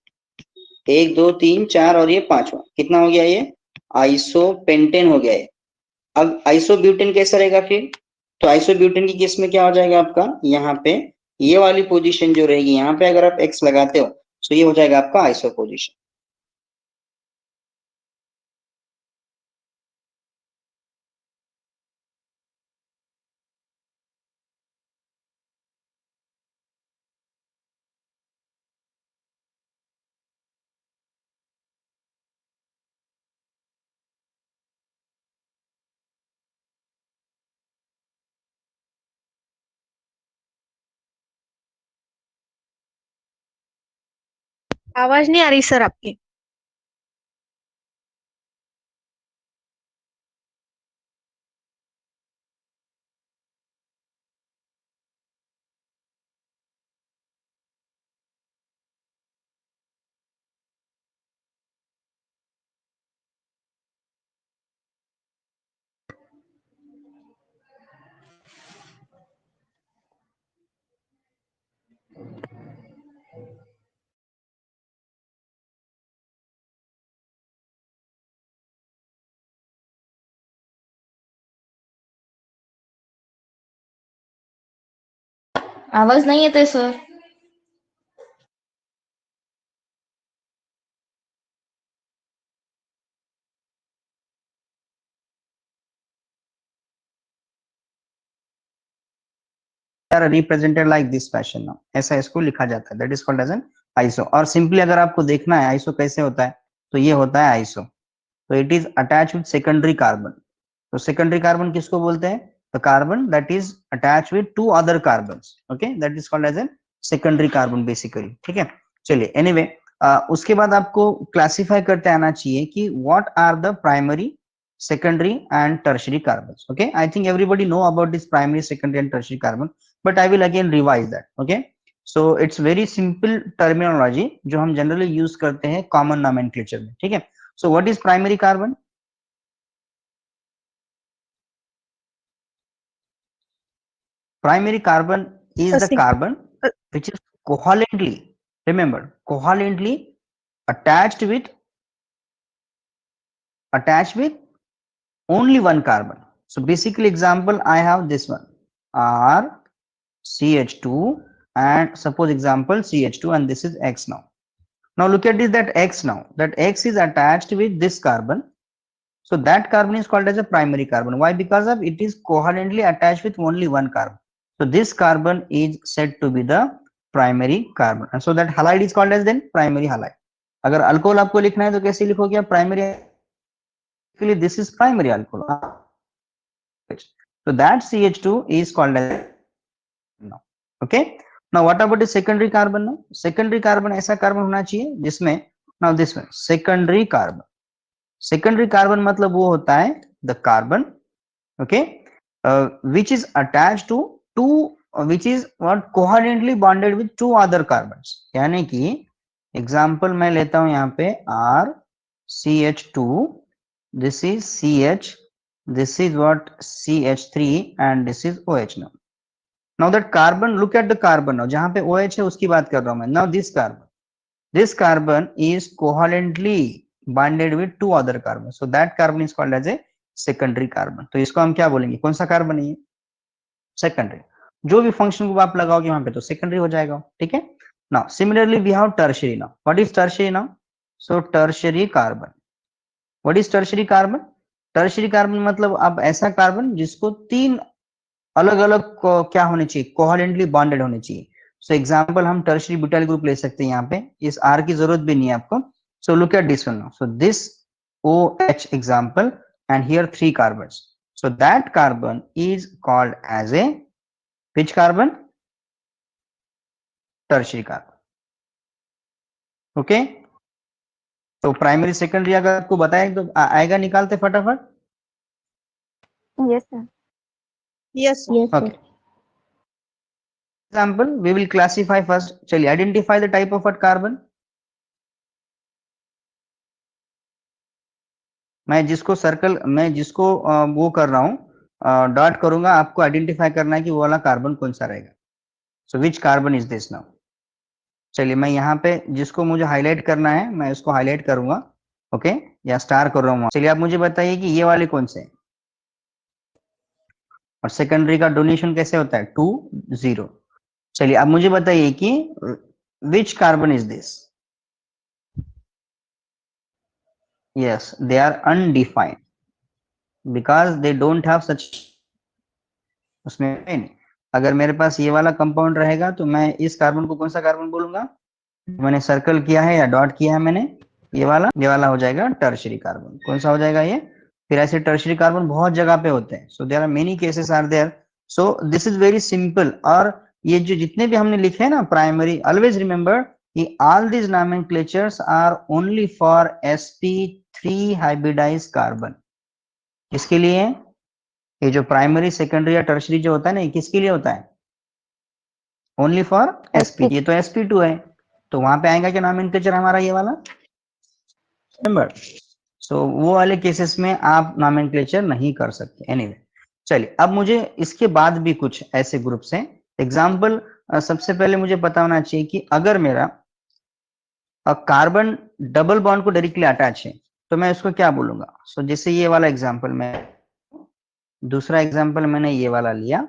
1 2 3 4 और ये पांचवा कितना हो गया, ये isopentane हो गया है। अब आइसोब्यूटेन कैसा रहेगा फिर, तो आइसोब्यूटेन की केस में क्या हो जाएगा आपका, यहाँ पे ये वाली पोजीशन जो रहेगी, यहाँ पे अगर आप X लगाते हो तो ये हो जाएगा आपका आइसो पोजीशन। आवाज नहीं आ रही सर आपकी। आवाज नाही येते sir. are represented like this fashion now, ऐसा इसको लिखा जाता है, that is called as an iso. और सिंपली अगर आपको देखना है आइसो कैसे होता है, तो ये होता है आइसो। तो it is attach with secondary carbon. तो सेकेंडरी कार्बन किसको बोलते हैं? The carbon that is attach with two other carbon, okay, that is called as an secondary carbon basically, ठीक है। चलिए एनीवे, उसके बाद आपको क्लासिफाई करते आना चाहिए कि what are the primary, secondary and tertiary carbons. Okay, I think everybody know about this primary, secondary and tertiary carbon, but I will again revise that. Okay, so it's very simple terminology जो हम generally use करते हैं common nomenclature में, ठीक है। So what is primary carbon? Primary carbon is the Sing- carbon which is covalently, remember, covalently attached with only one carbon. So basically example I have this one, R CH2, and suppose example CH2, and this is X now. Now look at this, that X now, that X is attached with this carbon. So that carbon is called as a primary carbon. Why? Because of it is covalently attached with only one carbon. So this carbon is said to be the primary carbon. And so that halide is called as then primary halide. अगर alcohol आपको लिखना है तो कैसे लिखोगे आप? Primary, this is primary alcohol. So that CH2 is called as now. Okay, now what about the secondary carbon? Now secondary carbon ऐसा carbon होना चाहिए जिसमें, now this one secondary carbon, secondary carbon मतलब वो होता है the carbon, okay, which is attached to two, which is what covalently bonded with two other carbons. यानी कि एग्जाम्पल मैं लेता हूं यहाँ पे RCH2, this is CH, this is what CH3, and this is OH. Now that carbon, look at the carbon now, जहां पे OH है उसकी बात कर रहा हूं मैं। Now this carbon is covalently bonded with two other carbons, so that carbon is called as a secondary carbon. तो इसको हम क्या बोलेंगे? कौन सा कार्बन है ये? सेकेंडरी। जो भी फंक्शन ग्रुप आप लगाओगे वहां पे तो सेकेंडरी हो जाएगा, ठीक है। Now similarly we have tertiary. Now what is tertiary? Now so tertiary carbon, what is tertiary carbon? Tertiary carbon मतलब अब ऐसा कार्बन जिसको तीन अलग अलग क्या होने चाहिए? कोवेलेंटली बॉन्डेड होने चाहिए। सो एग्जांपल हम टर्शियरी ब्यूटाइल ग्रुप ले सकते हैं यहाँ पे, इस आर की जरूरत भी नहीं है आपको। So look at this one now, so this OH example, and here three carbons. So that carbon is called as a which carbon? Tertiary carbon. Okay, तो प्राइमरी सेकेंडरी अगर आपको बताएं तो आएगा, निकालते फटाफट। Yes, sir. Yes, sir. Yes, sir. Okay, example we will classify first. चलिए identify the type of what carbon. मैं जिसको सर्कल, मैं जिसको वो कर रहा हूँ डॉट करूंगा, आपको आइडेंटिफाई करना है कि वो वाला कार्बन कौन सा रहेगा। So which carbon is this now? चलिए मैं यहाँ पे जिसको मुझे हाईलाइट करना है मैं उसको हाईलाइट करूंगा, ओके, या स्टार कर रहा हूँ। चलिए आप मुझे बताइए कि ये वाले कौन से हैं, और सेकेंडरी का डोनेशन कैसे होता है? 2 0। चलिए अब मुझे बताइए कि विच carbon is this? yes, they are undefined because they don't have such, उसमें नहीं। अगर मेरे पास ये वाला कंपाउंड रहेगा तो मैं इस कार्बन को कौन सा कार्बन बोलूंगा? मैंने सर्कल किया है या डॉट किया है मैंने, ये वाला हो जाएगा टर्शियरी कार्बन। कौन सा हो जाएगा ये? फिर ऐसे टर्शियरी कार्बन बहुत जगह पे होते हैं, so there are many cases are there. So this is very simple. और ये जो जितने भी हमने लिखे हैं ना प्राइमरी, ऑलवेज रिमेंबर कि all these nomenclatures are only for sp3 hybridized carbon. किसके लिए? ये जो प्राइमरी सेकेंडरी या टर्शियरी जो होता है ना, ये किसके लिए होता है? Only for sp। ये तो sp2 है, तो वहां पे आएगा क्या नॉमेनक्लेचर हमारा ये वाला? रिमेंबर, सो वो वाले केसेस में आप नॉमेनक्लेचर नहीं कर सकते। एनीवे, चलिए अब मुझे इसके बाद भी कुछ ऐसे ग्रुप्स हैं। एग्जाम्पल सबसे पहले मुझे पता होना चाहिए कि अगर मेरा कार्बन डबल बॉन्ड को डायरेक्टली अटैच है तो मैं उसको क्या बोलूंगा? सो जैसे ये वाला एग्जाम्पल मैं, दूसरा एग्जाम्पल मैंने ये वाला लिया,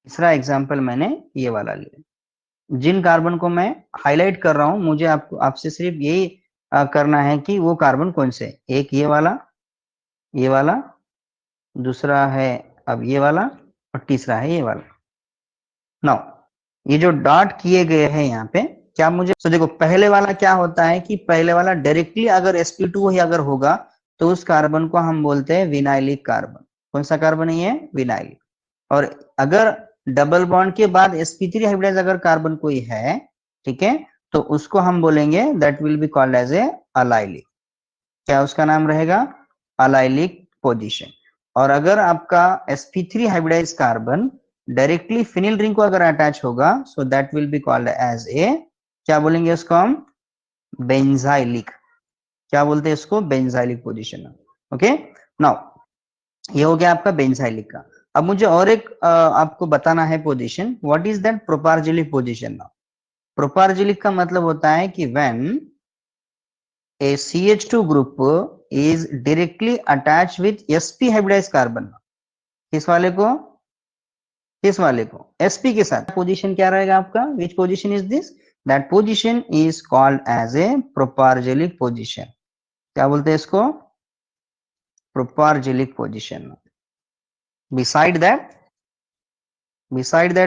तीसरा एग्जाम्पल मैंने ये वाला लिया। जिन कार्बन को मैं हाईलाइट कर रहा हूं, मुझे आपसे सिर्फ यही करना है कि वो कार्बन कौन से, एक ये वाला, दूसरा है अब ये वाला, और तीसरा है ये वाला। नाउ ये जो डॉट किए गए हैं यहाँ पे, क्या मुझे तो देखो पहले वाला क्या होता है कि पहले वाला डायरेक्टली अगर sp2 ही अगर होगा तो उस कार्बन को हम बोलते हैं विनाइलिक कार्बन। कौन सा कार्बन है ये? विनाइलिक। और अगर डबल बॉन्ड के बाद sp3 हाइब्रिडाइज अगर कार्बन कोई है, ठीक है, तो उसको हम बोलेंगे that will be called as a allylic. क्या उसका नाम रहेगा? Allylic position. और अगर आपका sp3 hybridise carbon directly phenyl ring को अगर अटैच होगा so that will be called as a, क्या बोलेंगे उसको हम? बेंजाइलिक। क्या बोलते हैं इसको? Benzylic position. ओके, नाउ ये हो गया आपका बेंजाइलिक का। अब मुझे और एक आपको बताना है position. What is that? Propargylic position. Now propargylic का मतलब होता है कि when a CH2 group is directly attached with sp hybridized carbon। किस वाले को? किस वाले को? sp के साथ। पोजीशन क्या रहेगा आपका? which position is this? that position is called as a propargylic position। क्या बोलते हैं इसको? propargylic position। beside that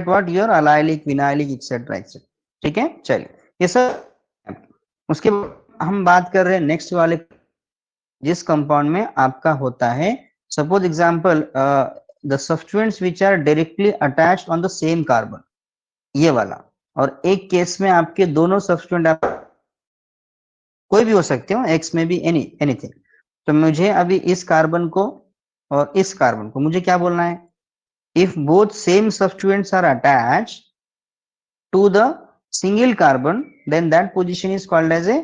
what? your allylic, vinylic etc etc। ठीक है, चलिए ये सब। उसके बाद हम बात कर रहे हैं नेक्स्ट वाले, जिस कंपाउंड में आपका होता है suppose example the substituents which are directly attached on the same carbon, ये वाला। और एक केस में आपके दोनों सब्स्टिट्यूएंट आप कोई भी हो सकते हो, एक्स में भी एनीथिंग। तो मुझे अभी इस कार्बन को और इस कार्बन को मुझे क्या बोलना है? If both same substituents are attached to the single carbon then that position is called as a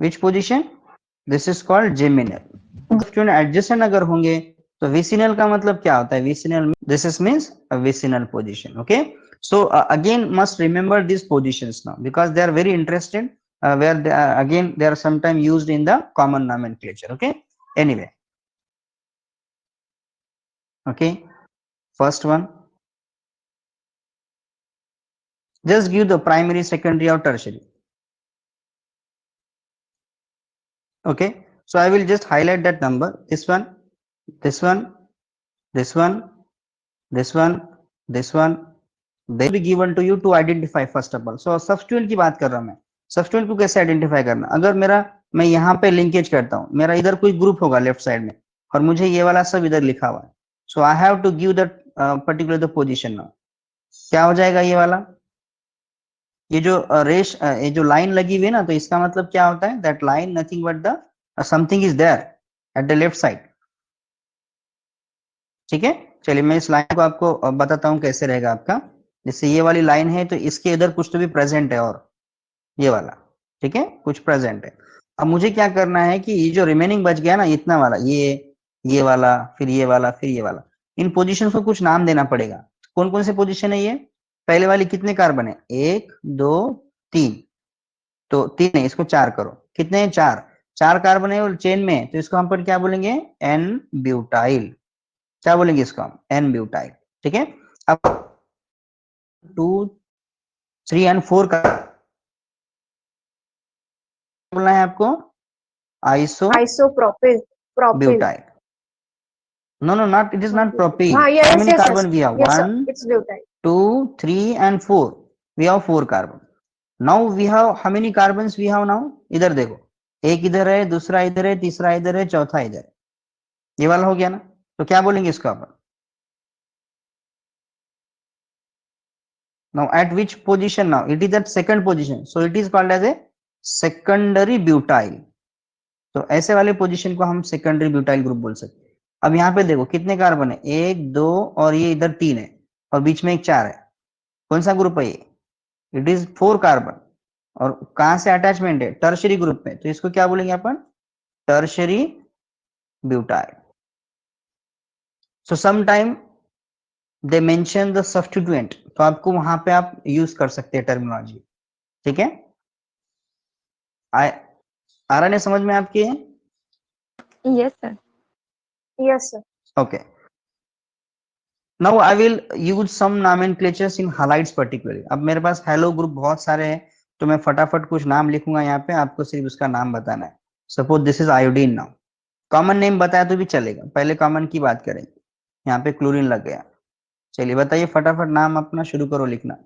which position? This is called geminal. Substituent adjacent अगर होंगे तो विसिनल का मतलब क्या होता है? Vicinal, this is means a vicinal position. Okay, so again must remember these positions now because they are very interested where they are, again they are sometimes used in the common nomenclature। okay, anyway, okay, first one, just give the primary, secondary or tertiary। okay, so I will just highlight that number, this one, this one, this one, this one, this one, they will be given to you to identify first of all। so substituent की बात कर रहा हूं मैं। substituent को कैसे identify करना? अगर मेरा मैं यहाँ पे लिंकेज करता हूँ, मेरा इधर कोई ग्रुप होगा लेफ्ट साइड में और मुझे ये वाला सब इधर लिखा हुआ है, so I have to give that particular the position. Now क्या हो जाएगा ये वाला? ये जो रेश ये जो लाइन लगी हुई है ना, तो इसका मतलब क्या होता है? That line nothing but the something is there at the left side. ठीक है, चलिए मैं इस लाइन को आपको बताता हूँ कैसे रहेगा आपका। जैसे ये वाली लाइन है तो इसके इधर कुछ तो भी प्रेजेंट है, और ये वाला, ठीक है, कुछ प्रेजेंट है। अब मुझे क्या करना है कि ये जो रिमेनिंग बच गया ना, इतना वाला, ये वाला, फिर ये वाला, फिर ये वाला, इन पोजीशन को कुछ नाम देना पड़ेगा। कौन कौन से पोजीशन है ये? पहले वाली कितने कार्बन है? 1 2 3, तो 3 है, इसको 4 करो। कितने हैं? 4। 4 कार्बन है और चेन में, तो इसको हम पर क्या बोलेंगे? N butyl. क्या बोलेंगे इसको हम? N butyl. ठीक है, अब 2 3 एंड 4 का बोलना है आपको? Isopropyl. Propyl. Butyl. No, no, not, it is not propyl। हाँ, yes, How many yes, yes. carbon we have? Yes, sir. 1 It's butyl. 2 3 and 4, we have 4 carbon। now we have how many carbons we have now? इधर देखो, एक इधर है, दूसरा इधर है, तीसरा इधर है, चौथा इधर है, ये वाला हो गया ना। तो क्या बोलेंगे इसको अपन? now at which position? now it is at second position, so it is called as a secondary butyl। तो ऐसे वाले पोजीशन को हम सेकेंडरी ब्यूटाइल ग्रुप बोल सकते हैं। अब यहाँ पे देखो कितने कार्बन है? 1 2 और ये इधर 3 है और बीच में एक 4 है। कौन सा ग्रुप है ये? It is 4 carbon. और कहां से अटैचमेंट है? टर्शरी ग्रुप में, तो इसको क्या बोलेंगे अपन? Tertiary butyl. So some time they mention the substituent, तो आपको वहां पे आप यूज कर सकते हैं टर्मिनोलॉजी। ठीक है, आ रहा है समझ में आपके? Yes, sir. Yes, sir. okay, now I will use some nomenclatures in halides particularly। अब मेरे पास हेलो ग्रुप बहुत सारे हैं, तो मैं फटाफट कुछ नाम लिखूंगा यहाँ पे, आपको सिर्फ उसका नाम बताना है। Suppose this is iodine. Now common name बताया तो भी चलेगा, पहले कॉमन की बात करेंगे। यहाँ पे क्लोरीन लग गया। चलिए बताइए फटाफट नाम अपना शुरू करो लिखना।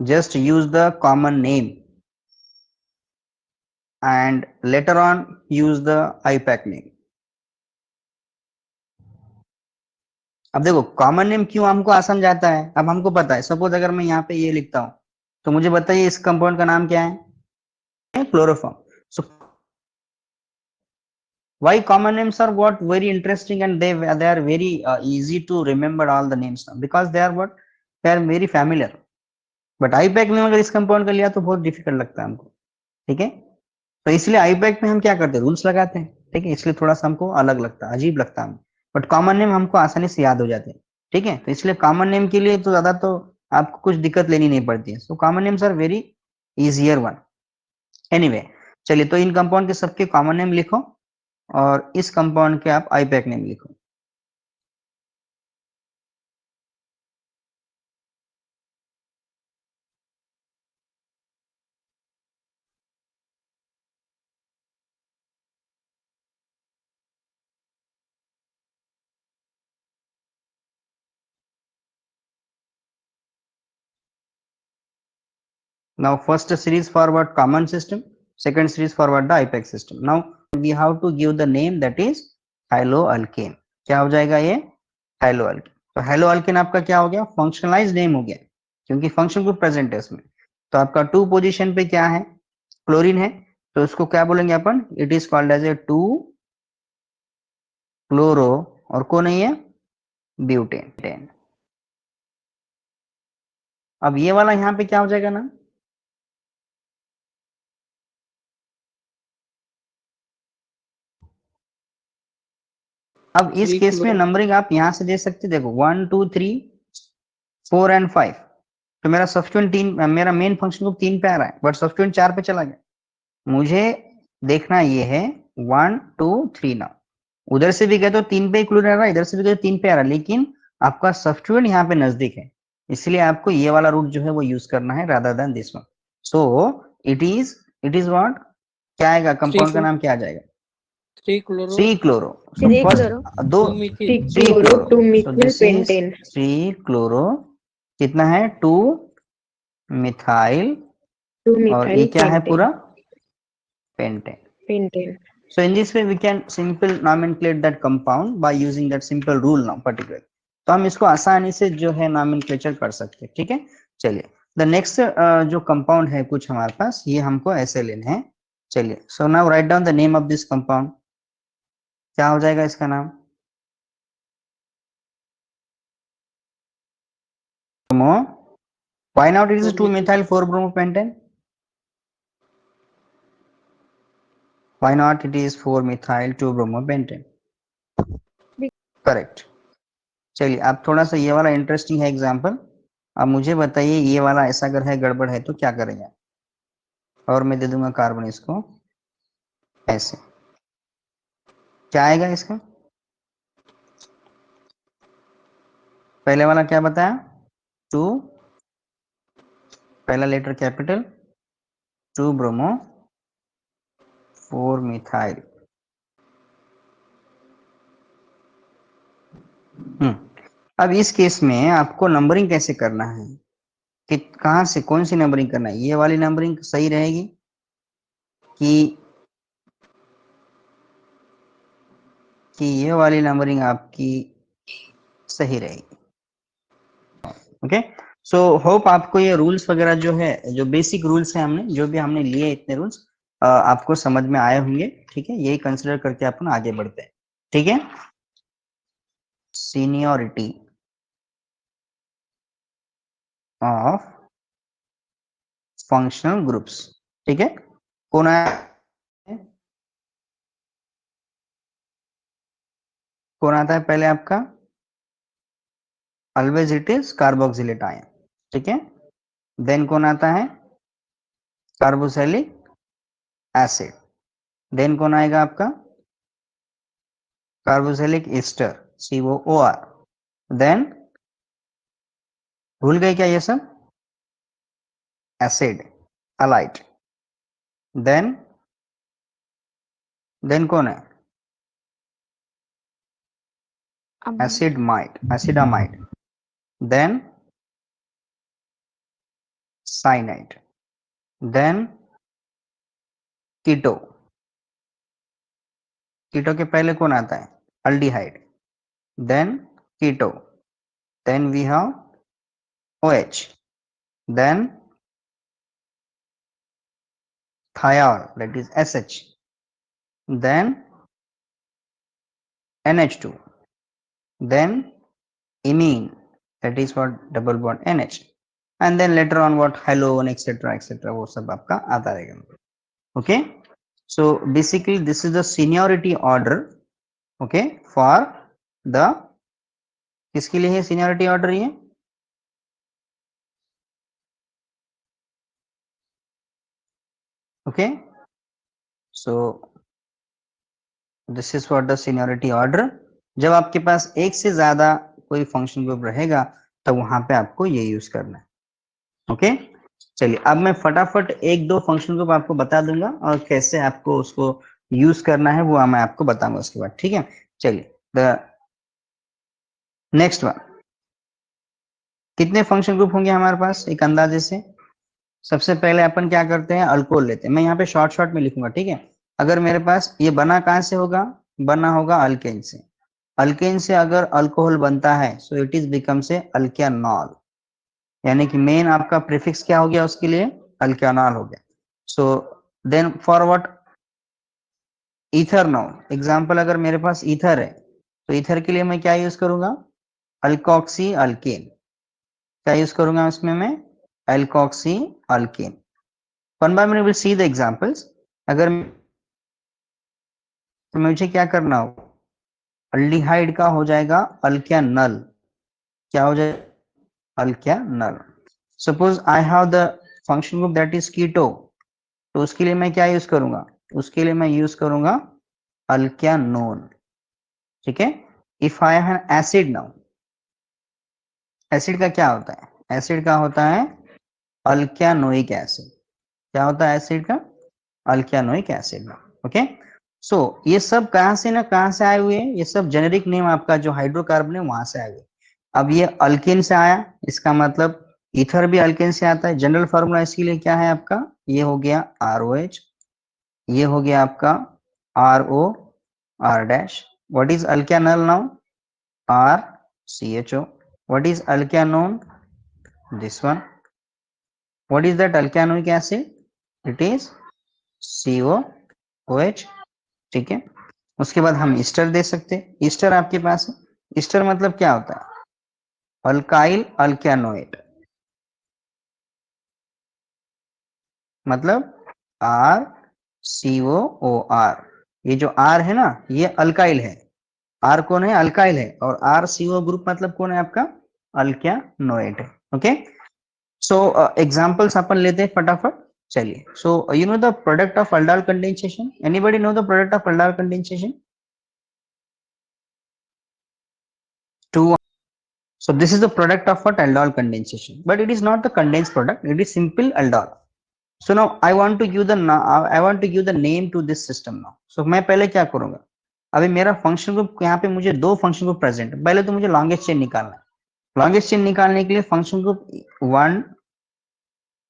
just use the common name and later on use the IPAC name. अब देखो कॉमन नेम क्यों हमको आसान जाता है, अब हमको पता है, सपोज अगर मैं यहाँ पे ये लिखता हूं तो मुझे बताइए इस कंपाउंड का नाम क्या है, chloroform. So why common names are what very interesting and they are very easy to remember all the names now because they are what they are very familiar. But IUPAC में अगर इस compound का लिया तो बहुत difficult लगता है हमको. ठीक है, तो इसलिए आईपैक में हम क्या करते हैं, रूल्स लगाते हैं. ठीक है, इसलिए थोड़ा सा हमको अलग लगता है, अजीब लगता है. बट कॉमन नेम हमको आसानी से याद हो जाते हैं. ठीक है, तो इसलिए कॉमन नेम के लिए तो ज्यादा तो आपको कुछ दिक्कत लेनी नहीं पड़ती है. So common names are very easier one. Anyway, चलिए तो इन कंपाउंड के सबके कॉमन नेम लिखो और इस कंपाउंड के आप आईपैक नेम लिखो. Now first series forward common system, second series forward the IPAC system. Now we have to give the name that is haloalkane. क्या हो जाएगा ये, haloalkane. तो haloalkane आपका क्या हो गया, फंक्शनलाइज नेम हो गया क्योंकि फंक्शन ग्रुप प्रेजेंट है इसमें. तो आपका 2 पोजीशन पे क्या है, क्लोरीन है, तो उसको क्या बोलेंगे अपन, it is called as a 2 chloro और कौन है ये, ब्यूटेन. अब ये वाला यहाँ पे क्या हो जाएगा ना, अब इस केस में नंबरिंग आप यहां से दे सकते, देखो 1 2 3 4 एंड 5. तो मेरा सब्स्टिट्यूएंट 3, मेरा मेन फंक्शन ग्रुप 3 पे आ रहा है बट सब्स्टिट्यूएंट 4 पे चला गया. मुझे देखना ये है 1 2 3. ना उधर से भी गए तो 3 पे इंक्लूड आ रहा है, इधर से भी गए तो 3 पे आ रहा है, लेकिन आपका सब्स्टिट्यूएंट यहाँ पे नजदीक है, इसलिए आपको ये वाला रूट जो है वो यूज करना है rather than this one. So it is what, क्या आएगा, कंपाउंड का नाम क्या आ जाएगा, 3 क्लोरो. So 3 first chloro. दो 3 3 chloro. Chloro, 2 so methyl this is pentane. 3 chloro, कितना है 2 मिथाइल 2 और methyl ये क्या है pentane. पूरा, pentane. Pentane. So in this way we can simple nomenclate that compound by using that simple rule now particularly. तो हम इसको आसानी से जो है nomenclature कर सकते हैं. ठीक है, चलिए द नेक्स्ट जो कंपाउंड है कुछ हमारे पास, ये हमको ऐसे लेने हैं. चलिए, so now right down the name of this compound. क्या हो जाएगा इसका नाम, bromo. Why not it is 2 methyl 4 bromopentane? Why not it is 4 methyl 2 bromopentane? Correct. चलिए अब थोड़ा सा ये वाला इंटरेस्टिंग है एग्जांपल. अब मुझे बताइए ये वाला ऐसा अगर है गड़बड़ है तो क्या करेंगे, और मैं दे दूंगा कार्बन इसको ऐसे, क्या आएगा इसका, पहले वाला क्या बताया, 2 पहला लेटर कैपिटल, 2 ब्रोमो 4 मिथाइल. अब इस केस में आपको नंबरिंग कैसे करना है, कि कहां से कौन सी नंबरिंग करना है, ये वाली नंबरिंग सही रहेगी कि ये वाली नंबरिंग आपकी सही रहेगी. ओके, सो होप आपको ये रूल्स वगैरह जो है, जो बेसिक रूल्स है हमने जो भी हमने लिए इतने रूल्स आपको समझ में आए होंगे. ठीक है, यही कंसिडर करके अपन आगे बढ़ते हैं. ठीक है, सीनियोरिटी ऑफ फंक्शनल ग्रुप्स. ठीक है, कौन आया, कौन आता है पहले आपका, always it is carboxylate ion. ठीक है, देन कौन आता है, कार्बोक्सिलिक एसिड. देन कौन आएगा आपका, कार्बोक्सिलिक एस्टर COOR. देन भूल गए क्या ये सब, एसिड अलाइट. देन कौन है, Amide. Acid amide. Then cyanide, then keto, keto के पहले कौन आता है? Aldehyde, then keto, then we have OH, then thiol, that is SH, then NH2, then imine, that is what double bond NH, and then later on what halone etc etc वो सब आपका आता रहेगा. Okay, so basically this is the seniority order. Okay, for the किसके लिए है seniority order ये? Okay, so this is for the seniority order. जब आपके पास एक से ज्यादा कोई फंक्शन ग्रुप रहेगा तो वहां पे आपको ये यूज करना है. ओके, चलिए अब मैं फटाफट एक दो फंक्शन ग्रुप आपको बता दूंगा और कैसे आपको उसको यूज करना है वो मैं आपको बताऊंगा उसके बाद. ठीक है, चलिए द नेक्स्ट वन. कितने फंक्शन ग्रुप होंगे हमारे पास एक अंदाजे से? सबसे पहले अपन क्या करते हैं, अल्कोहल लेते हैं. मैं यहाँ पे शॉर्ट शॉर्ट में लिखूंगा. ठीक है, अगर मेरे पास ये बना कहाँ से होगा? बना होगा अल्केन से. अल्केन से अगर अल्कोहल बनता है सो इट इज बिकम से अल्केनॉल, यानी कि मेन आपका प्रीफिक्स क्या हो गया उसके लिए? अल्केनॉल हो गया. So then for what? Ether. Now example, अगर मेरे पास ईथर है तो ईथर के लिए मैं क्या यूज करूंगा? Alkoxy alkane. क्या यूज करूंगा इसमें मैं? Alkoxy alkane. One by one will see the examples. अगर तो मुझे क्या करना होगा? अल्डिहाइड का हो जाएगा अल्केनल. क्या हो जाएगा? Alkanal. Suppose I have the function group that is keto, तो उसके लिए मैं क्या यूज करूंगा? उसके लिए मैं यूज करूंगा अल्केनोन. ठीक है, if I have acid. Now acid का क्या होता है? एसिड का होता है अल्केनोइक एसिड. क्या होता है एसिड का? अल्केनोइक एसिड. ओके, सो ये सब कहां से ना कहां से आए हुए हैं? ये सब जेनेरिक नेम आपका जो हाइड्रोकार्बन है वहां से आए हुए. अब ये अल्केन से आया, इसका मतलब ईथर भी अल्केन से आता है. जनरल फार्मूला इसके लिए क्या है आपका? ये हो गया ROH, ये हो गया आपका RO R dash. What is alkanol now? RCHO. What is alkanone? This one. What is that alkanoic acid? It is COOH. ठीक है, उसके बाद हम ईस्टर दे सकते हैं. ईस्टर आपके पास है. ईस्टर मतलब क्या होता है? अल्काइल अल्केनोएट, मतलब RCOOR. ये जो R है ना ये अल्काइल है. R कौन है? अल्काइल है. और RCO ग्रुप मतलब कौन है आपका? अल्केनोएट है. ओके, सो एग्जांपल्स अपन लेते हैं फटाफट. चलिए, so you know the product of aldol condensation. Anybody know the product of aldol condensation? Two. So this is the product of what? Aldol condensation, but it is not the condensed product. It is simple aldol. So now I want to give the name to this system now. So मैं पहले क्या करूंगा? अभी मेरा function group यहाँ पे मुझे दो फंक्शन ग्रुप प्रेजेंट है. पहले तो मुझे लॉन्गेस्ट चेन निकालना है. लॉन्गेस्ट चेन निकालने के लिए फंक्शन ग्रुप 1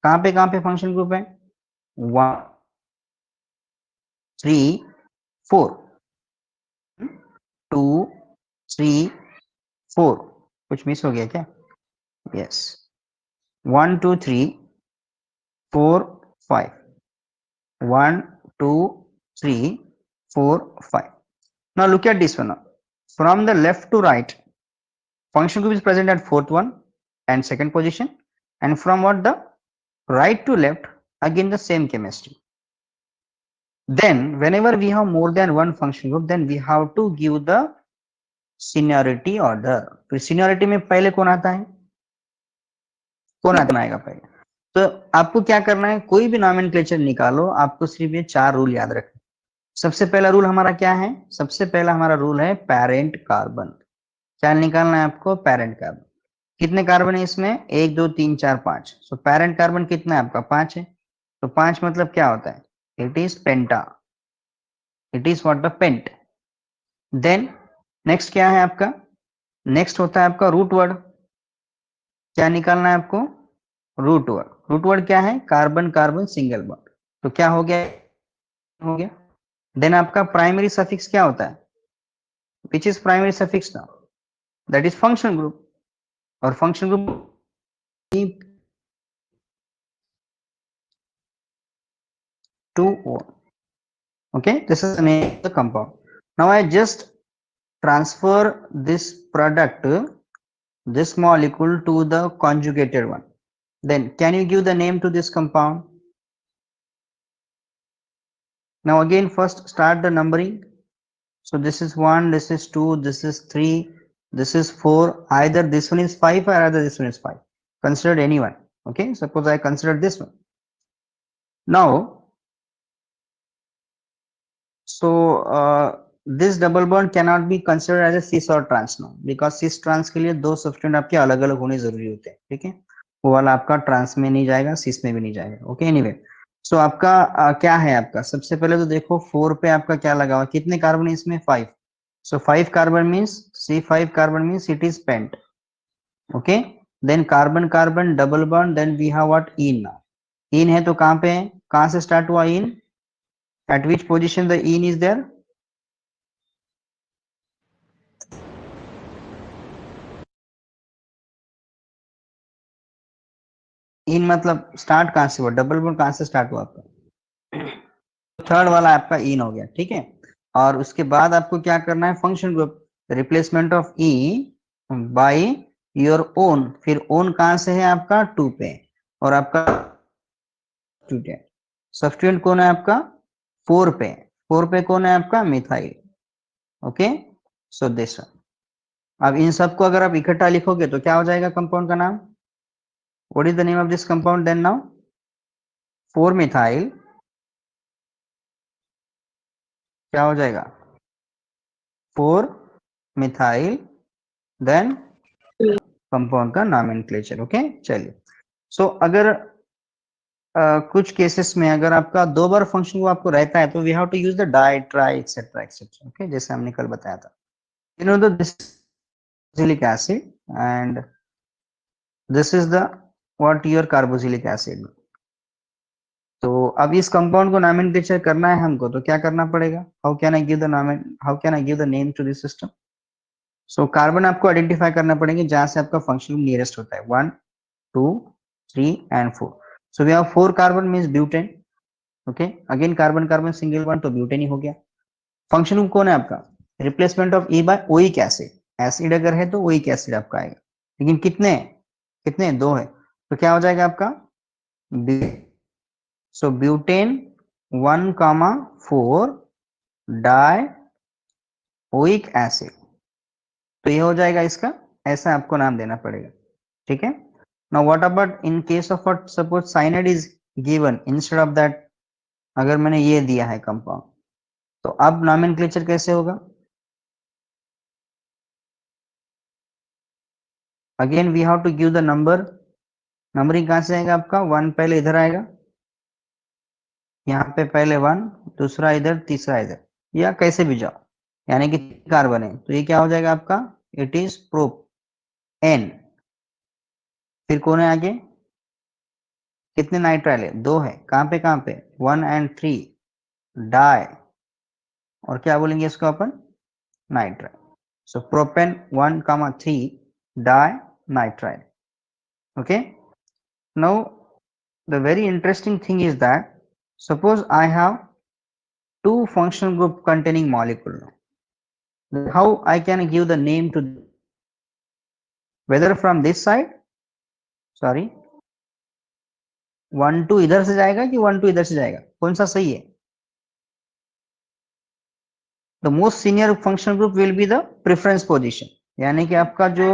कहाँ पे फंक्शन ग्रुप है? 1 3 4 2 3 4. कुछ मिस हो गया क्या? Yes, 1 2 3 4 5. 1 2 3 4 5. Now look at this one. Now from the left to right, function group is present at fourth one and second position, and from what the right to left, again the same chemistry. Then whenever we have more than one function group, then we have to give the seniority order. तो seniority में पहले कौन आता है? कौन आएगा पहले? तो आपको क्या करना है? कोई भी नॉमेनक्लेचर निकालो, आपको सिर्फ ये 4 रूल याद रखना. सबसे पहला रूल हमारा क्या है? सबसे पहला हमारा रूल है पेरेंट कार्बन. क्या निकालना है आपको? Parent carbon. कितने कार्बन है इसमें? 1 2 3 4 5. सो पेरेंट कार्बन कितना है आपका? 5 है. तो 5 मतलब क्या होता है? It is penta. It is what? The pent. Then next क्या है आपका? नेक्स्ट होता है आपका रूट वर्ड. क्या निकालना है आपको? रूट वर्ड क्या है? Carbon carbon single bond. तो क्या हो गया। देन आपका प्राइमरी सफिक्स क्या होता है? Which is primary suffix now? That is function group. और function group 2O. Okay, this is the name of the compound. Now I just transfer this product, this molecule to the conjugated one. Then can you give the name to this compound? Now again first start the numbering. So this is 1, this is 2, this is 3, this is 4. Either this one is 5 or either this one is 5. Consider any one. Okay, suppose I consider this one. Now this double bond cannot be considered as a cis or trans now, because cis trans के लिए दो सब्सटेंट आपके अलग अलग होने जरूरी होते हैं, ठीक है। वो वाला आपका ट्रांस में नहीं जाएगा, सिस में भी नहीं जाएगा। ओके, एनीवे सो आपका क्या है आपका, सबसे पहले तो देखो 4 पे आपका क्या लगा हुआ, कितने कार्बन है इसमें? 5। So 5 carbon means C5 carbon means it is pent. Okay, then carbon carbon double bond, then we have what? Ene. Now ene है तो कहां पे है, कहां से स्टार्ट हुआ ene? At which position the ene is there? Ene मतलब start कहां से हुआ, डबल बॉन्ड कहां से स्टार्ट हुआ आपका? थर्ड वाला आपका इन हो गया, ठीक है। और उसके बाद आपको क्या करना है, function group, replacement of e by your own. फिर ओन कहां से है आपका? 2 पे, और आपका सब्स्टिट्यूएंट कौन है आपका? 4 पे। 4 पे कौन है आपका? मिथाइल। Okay, so this. अब इन सबको अगर आप इकट्ठा लिखोगे तो क्या हो जाएगा कंपाउंड का नाम? What is the name of this compound then? Now 4 methyl क्या हो जाएगा? 4 मिथाइल देन कंपाउंड का नॉमेनक्लेचर। ओके, चलिए। सो अगर कुछ केसेस में अगर आपका 2 बार फंक्शन वो आपको रहता है तो we have to use the di tri etcetera etcetera. Okay, जैसे हमने कल बताया था। You know the this carboxylic acid and this is the what your carboxylic acid। तो अब इस कंपाउंड को नॉमेनक्लेचर करना है हमको, तो क्या करना पड़ेगा? How can I give the name to this system? So carbon आपको आइडेंटिफाई करना पड़ेंगे जहां से आपका फंक्शन नियरेस्ट होता है, 1 2 3 and 4। So we have 4 carbon means butane. Okay, again carbon carbon single bond तो ब्यूटेन ही हो गया। फंक्शन ग्रुप कौन है आपका? Replacement of e by oic acid. Acid अगर है तो ओइक एसिड आपका आएगा, लेकिन कितने कितने? 2 है, तो क्या हो जाएगा आपका? सो ब्यूटेन 1,4 डाई ओइक एसिड। तो ये हो जाएगा इसका, ऐसा आपको नाम देना पड़ेगा, ठीक है। Now what about in case of what suppose cyanide is given instead of that, अगर मैंने ये दिया है कंपाउंड, तो अब नॉमेनक्लेचर कैसे होगा? Again we have to give the number. Numbering कहां से आएगा आपका? 1 पहले इधर आएगा, यहाँ पे पहले 1, दूसरा इधर, तीसरा इधर, या कैसे भी जाओ, यानी कि कार्बन है तो ये क्या हो जाएगा आपका? It is propane. फिर कौन है आगे? कितने नाइट्राइल है? 2 है, कहां पे 1 एंड 3 डाई, और क्या बोलेंगे इसको अपन? Nitrile. So propane 1,3 di nitrile. Okay, now the very interesting thing is that suppose I have 2 functional group containing molecule. How I can give the name to, whether from this side, sorry 1 2 इधर से जाएगा कि 1 2 इधर से जाएगा, कौन सा सही है? The most senior functional group will be the preference position, यानी कि आपका जो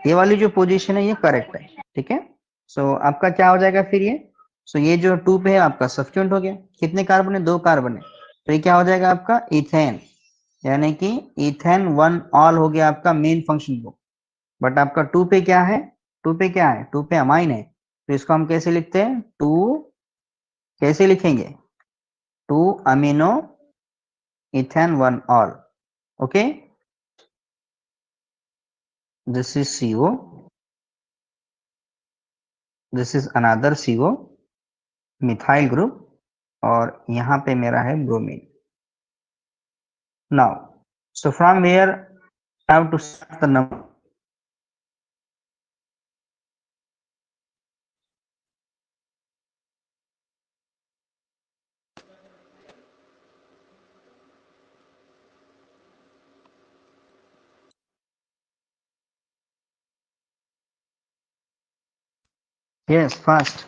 ये वाली जो पोजीशन है ये करेक्ट है, ठीक है। सो आपका क्या हो जाएगा फिर ये? सो ये जो 2 पे है आपका सब्स्टिट्यूएंट हो गया। कितने कार्बन है? 2 कार्बन है, तो ये क्या हो जाएगा आपका? इथेन, यानी कि इथेन 1 ऑल हो गया आपका मेन फंक्शन ग्रुप। बट आपका 2 पे क्या है? 2 पे क्या है? 2 पे अमाइन है, तो इसको हम कैसे लिखते हैं? 2 कैसे लिखेंगे? 2 amino ethane 1 ol. Okay, this is CO, this is another CO methyl group, और यहाँ पे मेरा है bromine. Now so from where I have to start the number. Yes, fast.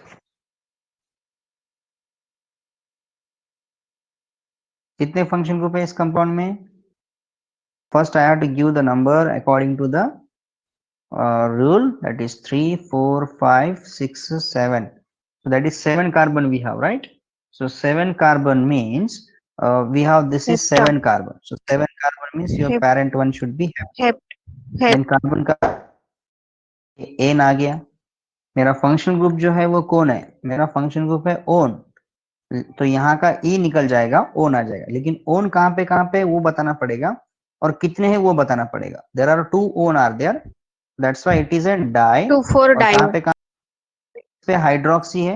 कितने फंक्शन ग्रुप है इस कंपाउंड में? First I have to give the number according to the rule, that is 3, 4, 5, 6, 7. So that is 7 carbon we have, right? So 7 carbon means we have this is Hepta. 7 carbon. So 7 carbon means your Hep- parent one should be hep. Hep. Hep. Then carbon का N आ गया. मेरा function group जो है वो कौन है? मेरा function group है ओन. तो यहाँ का ई निकल जाएगा, ओन आ जाएगा. लेकिन ओन कहाँ पे वो बताना पड़ेगा, और कितने हैं वो बताना पड़ेगा. There are 2 one are there, that's why it is a di. 2,4 और कहाँ diol. पे हाइड्रोक्सी है,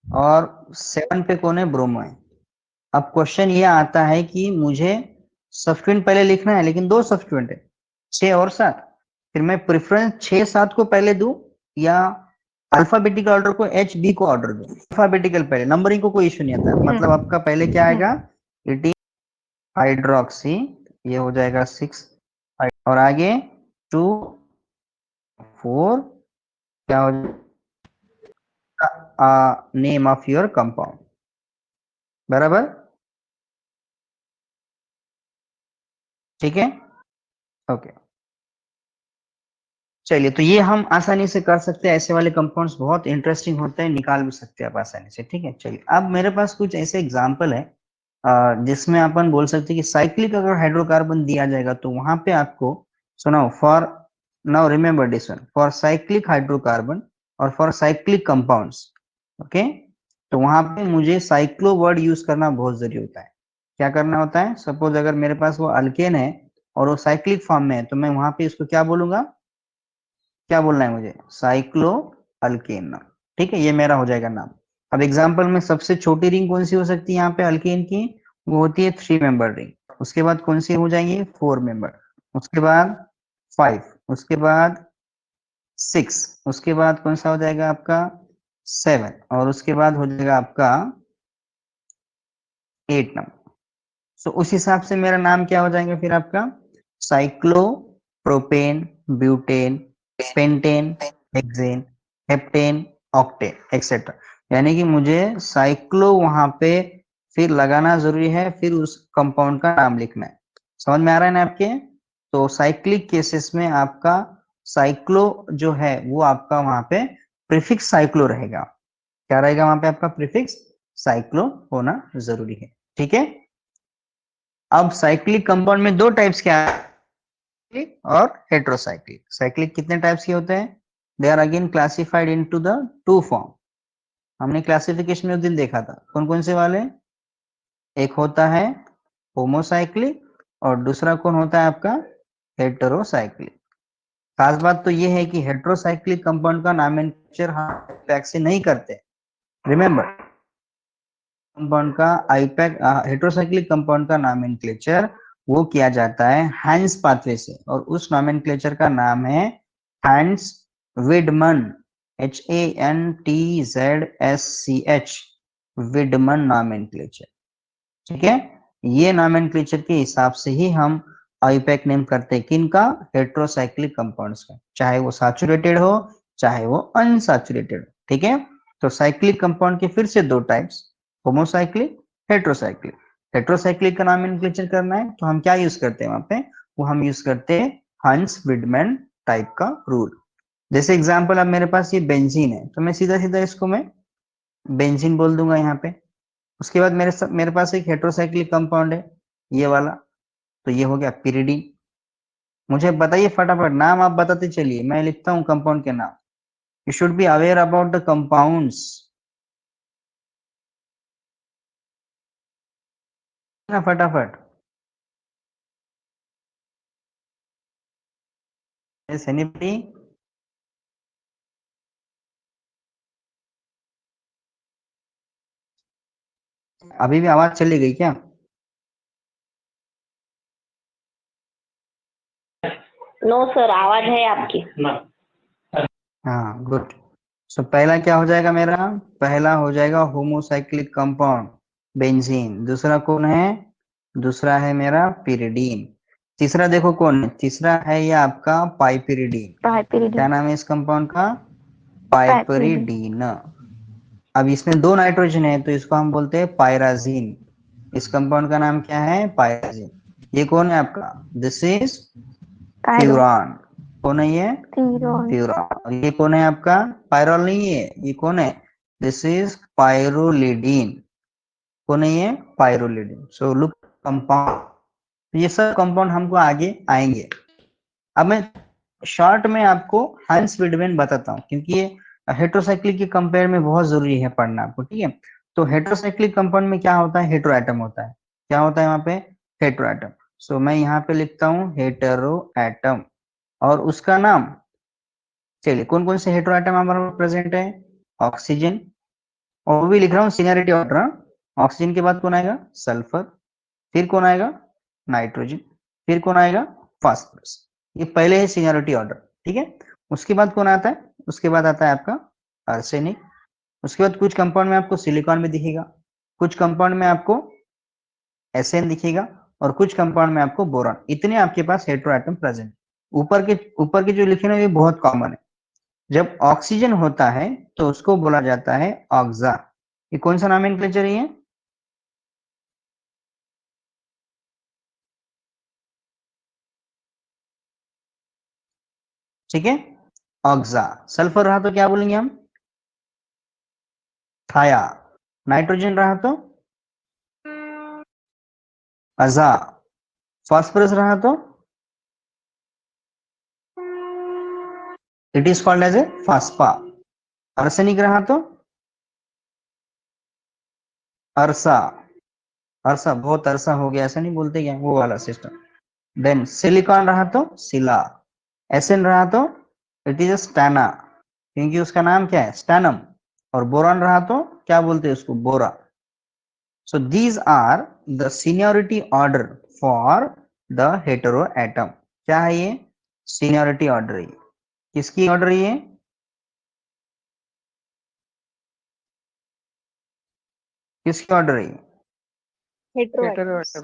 और 7 पे कौन है? ब्रोमो है. अब क्वेश्चन ये आता है कि मुझे सब्स्टिट्यूएंट पहले लिखना है, लेकिन 2 सब्स्टिट्यूएंट है, 6 और 7. फिर मैं प्रेफरेंस 6 7 को पहले दूं, या अल्फाबेटिकल ऑर्डर को HB को ऑर्डर दूं? अल्फाबेटिकल पहले, नंबरिंग को कोई इश्यू नहीं आता. मतलब आपका पहले क्या आएगा? इट इज हाइड्रोक्सी, ये हो जाएगा 6, और आगे 2 4 क्या हो जाएगा? Name of your compound. बराबर, ठीक है, ओके. चलिए, तो ये हम आसानी से कर सकते हैं. ऐसे वाले कंपाउंड्स बहुत इंटरेस्टिंग होते हैं, निकाल भी सकते हैं आप आसानी से. ठीक है, चलिए, अब मेरे पास कुछ ऐसे एग्जांपल है जिसमें अपन बोल सकते हैं कि साइक्लिक अगर हाइड्रोकार्बन दिया जाएगा तो वहां पे आपको सुनाओ. For now remember this one, for cyclic hydrocarbon और फॉर साइक्लिक कंपाउंड्स, ओके, तो वहां पे मुझे साइक्लो वर्ड यूज करना बहुत जरूरी होता है. क्या करना होता है? सपोज अगर मेरे पास वो अल्केन है और वो साइक्लिक फॉर्म में है, तो मैं वहां पे इसको क्या बोलूंगा? क्या बोलना है मुझे? साइक्लो अल्केन नाम. ठीक है, ये मेरा हो जाएगा नाम. अब एग्जांपल में सबसे छोटी रिंग कौन सी हो सकती है यहाँ पे अल्केन की? वो होती है 3 मेंबर रिंग. उसके बाद कौन सी हो जाएंगे? 4 मेंबर. उसके बाद 5, उसके बाद 6, उसके बाद कौन सा हो जाएगा आपका? 7, और उसके बाद हो जाएगा आपका 8 नंबर. सो उस हिसाब से मेरा नाम क्या हो जाएगा फिर आपका? Cyclo propane butane pentane hexane heptane octane etcetera. यानी कि मुझे साइक्लो वहां पे फिर लगाना जरूरी है, फिर उस कंपाउंड का नाम लिखना है. समझ में आ रहा है ना आपके? तो साइक्लिक केसेस में आपका साइक्लो जो है वो आपका वहां पे प्रीफिक्स साइक्लो रहेगा. क्या रहेगा वहां पे आपका? प्रीफिक्स साइक्लो होना जरूरी है. ठीक है. अब साइक्लिक कंपाउंड में 2 टाइप्स क्या है, और हेट्रोसाइक्लिक. साइक्लिक कितने टाइप्स के होते हैं? They are again classified into the 2 form. हमने क्लासिफिकेशन में उस दिन देखा था. कौन कौन से वाले? एक होता है होमोसाइक्लिक, और दूसरा कौन होता है आपका? हेटेरोसाइक्लिक. खास बात तो ये है कि हेटेरोसाइक्लिक कंपाउंड का नॉमेनक्लेचर हम पैक से नहीं करते. रिमेंबर, कंपाउंड का आईपैक हेटेरोसाइक्लिक कंपाउंड का नॉमेनक्लेचर वो किया जाता है हैंस पाथवे से, और उस नॉमेनक्लेचर का नाम है Hantzsch Widman. HANTZSCH, Widman nomenclature. ठीक है. ये नॉमेनक्लेचर के हिसाब से ही हम आईपैक नेम करते हैं. किनका? हेटेरोसाइक्लिक कंपाउंड्स का, चाहे वो सैचुरेटेड हो चाहे वो अनसैचुरेटेड हो. ठीक है. तो साइक्लिक कंपाउंड के फिर से 2 टाइप्स, होमोसाइक्लिक हेटेरोसाइक्लिक. हेटेरोसाइक्लिक का नॉमेनक्लेचर करना है तो हम क्या यूज करते हैं वहां पे? वो हम यूज करते हैं हंस विडमैन टाइप का रूल. जैसे एग्जांपल, अब मेरे पास ये बेंजीन है, तो मैं सीधा सीधा इसको मैं बेंजीन बोल दूंगा यहाँ पे. उसके बाद मेरे पास एक हेटेरोसाइक्लिक कंपाउंड है, ये वाला, तो ये हो गया पिरिडीन. मुझे बताइए फटाफट नाम, आप बताते चलिए, मैं लिखता हूँ कंपाउंड के नाम. You should be aware about the compounds ना, फटाफट. Yes, anybody? अभी भी आवाज चली गई क्या? नो सर, आवाज है आपकी। हाँ गुड। सो पहला क्या हो जाएगा मेरा? पहला हो जाएगा होमोसाइक्लिक कंपाउंड बेंजीन। दूसरा कौन है? दूसरा है मेरा पिरिडीन। तीसरा देखो कौन है? तीसरा है ये आपका पाइपिरिडीन। क्या पाइपिरिडिन। नाम है इस कंपाउंड का? पाइपिरिडिन। पाइपरिडीन। अब इसमें दो नाइट्रोजन है तो इसको हम बोलते हैं पायराजीन। इस कंपाउंड का नाम क्या है? पायराजीन। ये कौन है आपका? This is Cairo. फ्यूरान। कौन है ये? थीरोन। फ्यूरान। और ये कौन है आपका? पायरोल नहीं है, ये कौन है? This is pyrrolidine. कौन है ये? पायरोलिडीन। सो लुक कंपाउंड, ये सब कंपाउंड हमको आगे आएंगे। अब मैं शॉर्ट में आपको हाइंस विडमेन बताता हूँ क्योंकि ये हेट्रोसाइक्लिक के कंपेयर में बहुत जरूरी है पढ़ना आपको, ठीक है? तो हेट्रोसाइक्लिक कंपाउंड में क्या होता है? हेटेरो एटम होता है। क्या होता है वहां पे? Hetero atom. सो मैं यहाँ पे लिखता हूँ हेटेरो एटम और उसका नाम। चलिए कौन कौन से हेटेरो एटम हमारे प्रेजेंट है? ऑक्सीजन। और वो भी लिख रहा हूँ सीनियरिटी ऑर्डर। ऑक्सीजन के बाद कौन आएगा? सल्फर। फिर कौन आएगा? नाइट्रोजन। फिर कौन आएगा? फास्फोरस। ये पहले है सीनियरिटी ऑर्डर, ठीक है? उसके बाद कौन आता है? उसके बाद आता है आपका आर्सेनिक। उसके बाद कुछ कंपाउंड में आपको सिलिकॉन में दिखेगा, कुछ कंपाउंड में आपको एसएन दिखेगा और कुछ कंपाउंड में आपको बोरॉन। इतने आपके पास हेटेरो एटम प्रेजेंट। ऊपर के जो लिखे ना ये बहुत कॉमन है। जब ऑक्सीजन होता है तो उसको बोला जाता है ऑक्सा। ये कौन सा नॉमेनक्लेचर है ये? ठीक है, ऑक्सा। सल्फर रहा तो क्या बोलेंगे हम? थाया। नाइट्रोजन रहा तो अजा। फास्फोरस रहा तो it is called as a phospha. Arsenic रहा तो अरसा। अरसा, बहुत अरसा हो गया ऐसा नहीं बोलते क्या, वो वाला सिस्टम। देन सिलिकॉन रहा तो सिला। एसएन रहा तो इट इज स्टैना, क्योंकि उसका नाम क्या है? स्टैनम। और बोरॉन रहा तो क्या बोलते हैं उसको? बोरा। So these are the seniority order for the heteroatom. क्या है ये? सीनियरिटी ऑर्डर है। किसकी ऑर्डर है ये? किसकी ऑर्डर है? हेटेरोएटम्स।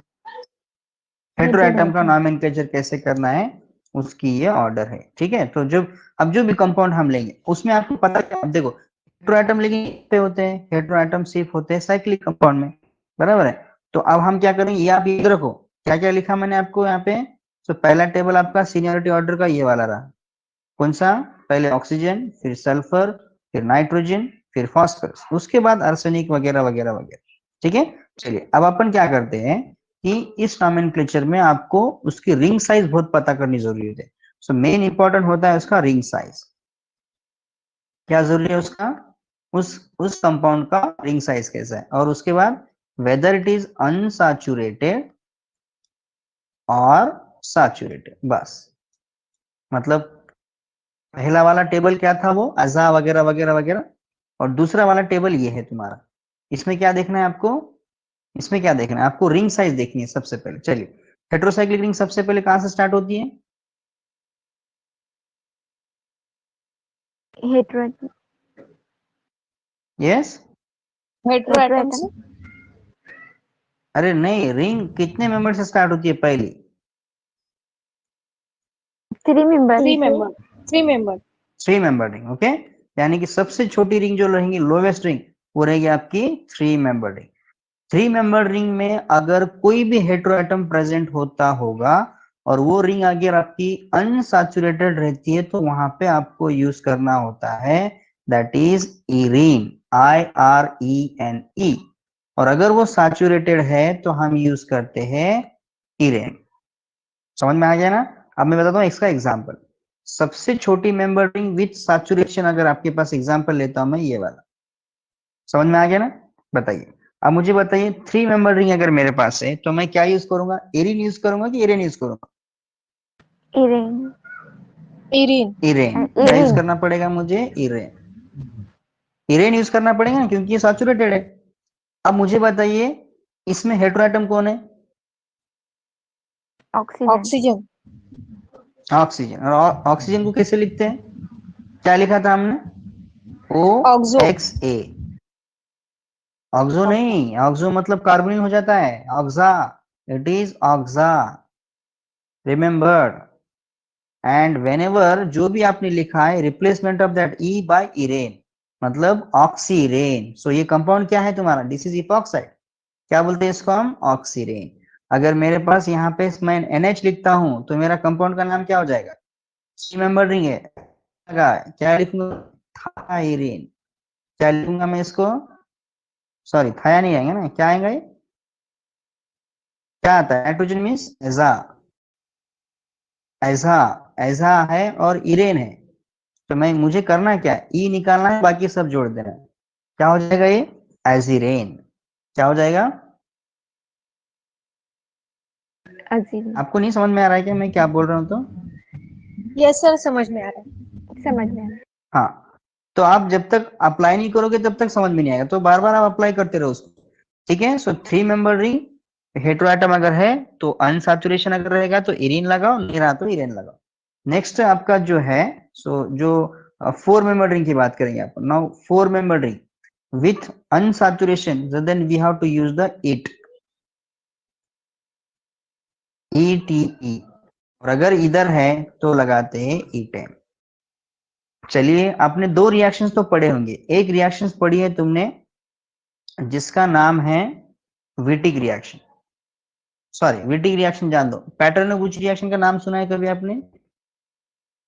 हेटेरोएटम का नॉमेनक्लेचर कैसे करना है उसकी ये ऑर्डर है, ठीक है? तो जब अब जो भी कंपाउंड हम लेंगे उसमें आपको पता है, अब देखो हेटेरोएटम लेकिन पे होते हैं, हेटेरोएटम सिर्फ होते हैं साइक्लिक कंपाउंड में, बराबर है? तो अब हम क्या करेंगे, ये आप याद रखो क्या क्या लिखा मैंने आपको यहाँ पे। तो पहला टेबल आपका सीनियरिटी ऑर्डर का ये वाला रहा। कौन सा? पहले ऑक्सीजन, फिर सल्फर, फिर नाइट्रोजन, फिर फास्फोरस, उसके बाद आर्सेनिक वगैरह वगैरह वगैरह, ठीक है? चलिए अब अपन क्या करते हैं कि इस नॉमेनक्लेचर में आपको उसकी रिंग साइज बहुत पता करनी जरूरी है। सो मेन इंपॉर्टेंट होता है उसका रिंग साइज। क्या जरूरी है उसका? उस कंपाउंड का रिंग साइज कैसा है, और उसके बाद वेदर इट इज अनसैचुरेटेड और सैचुरेटेड, बस। मतलब पहला वाला टेबल क्या था? वो अजा वगैरह वगैरह वगैरह। और दूसरा वाला टेबल ये है तुम्हारा। इसमें क्या देखना है आपको? इसमें क्या देखना है आपको? रिंग साइज देखनी है सबसे पहले। चलिए हेटेरोसाइक्लिक रिंग सबसे पहले कहां से स्टार्ट होती है? हेटेरोएटम। यस। हेटेरोएटम्स। अरे नहीं, रिंग कितने मेंबर से स्टार्ट होती है पहली? 3 member. 3 member. 3 member. 3 member ring, okay. यानी कि सबसे छोटी रिंग जो रहेगी, लोवेस्ट रिंग, वो रहेगी आपकी 3 मेंबर रिंग। 3 मेंबर रिंग में अगर कोई भी हेटेरोएटम प्रेजेंट होता होगा और वो रिंग अगर आपकी अनसैचुरेटेड रहती है तो वहां पे आपको यूज करना होता है दैट इज इरीन, IRENE। और अगर वो सैचुरेटेड है तो हम यूज करते हैं इरेन। समझ में आ गया ना? अब मैं बताता हूँ इसका एग्जाम्पल। सबसे छोटी मेंबर रिंग विथ सैचुरेशन अगर आपके पास एग्जाम्पल लेता हूं मैं, ये वाला। समझ में आ गया ना? बताइए। अब मुझे बताइए 3 मेंबर रिंग अगर मेरे पास है तो मैं क्या यूज करूंगा? एरिन यूज करूंगा कि इरेन यूज करूंगा? इरेन। इरीन। इरेन। क्या यूज इरेन। करना पड़ेगा मुझे? इरेन। इरेन यूज करना पड़ेगा ना क्योंकि ये सैचुरेटेड है। अब मुझे बताइए इसमें हेटेरो एटम कौन है? ऑक्सीजन। ऑक्सीजन। ऑक्सीजन। और ऑक्सीजन को कैसे लिखते हैं? क्या लिखा था हमने? ऑक्सो। OXA। ऑक्सो नहीं, ऑक्सो मतलब कार्बोनिल हो जाता है। Oxa, it is oxa, remember. And whenever जो भी आपने लिखा है replacement of that e by irene, मतलब ऑक्सीरेन। सो ये कंपाउंड क्या है तुम्हारा? This is epoxide. क्या बोलते हैं इसको हम? ऑक्सीरेन। अगर मेरे पास यहाँ पे मैं NH लिखता हूं तो मेरा कंपाउंड का नाम क्या हो जाएगा? 3 मेंबर रिंग है। क्या लिखूंगा? थायरीन। क्या लिखूंगा मैं इसको? सॉरी, थाया नहीं आएगा ना, क्या आएगा ये? क्या आता है? नाइट्रोजन मीन्स एजा। ऐसा ऐसा है और इरेन है। तो मैं मुझे करना क्या है? ई निकालना है, बाकी सब जोड़ देना है। क्या हो जाएगा ये? एजिरेन। क्या हो जाएगा? अजीब। आपको नहीं समझ में आ रहा है क्या मैं क्या बोल रहा हूँ? तो यस सर, समझ में आ रहा है। समझ में आया। हाँ, तो आप जब तक अप्लाई नहीं करोगे तब तक समझ में नहीं आएगा, तो बार बार आप अप्लाई करते रहो उसको। ठीक है। सो 3 मेंबर रिंग, हेटेरोएटम अगर है तो अनसैचुरेशन अगर रहेगा तो इरीन लगाओ, नहीं रहा तो इरेन लगाओ। नेक्स्ट आपका जो है, सो जो 4 मेंबर रिंग की बात करेंगे आप now. 4 member ring with unsaturation, then we have to use the it, ETE। और अगर इधर है तो लगाते हैं इटेन। चलिए, आपने 2 रिएक्शंस तो पढ़े होंगे। एक रिएक्शंस पढ़ी है तुमने जिसका नाम है Wittig reaction. Sorry, Wittig reaction जान दो। पैटर्न ऑफ बुची रिएक्शन का नाम सुना है कभी आपने?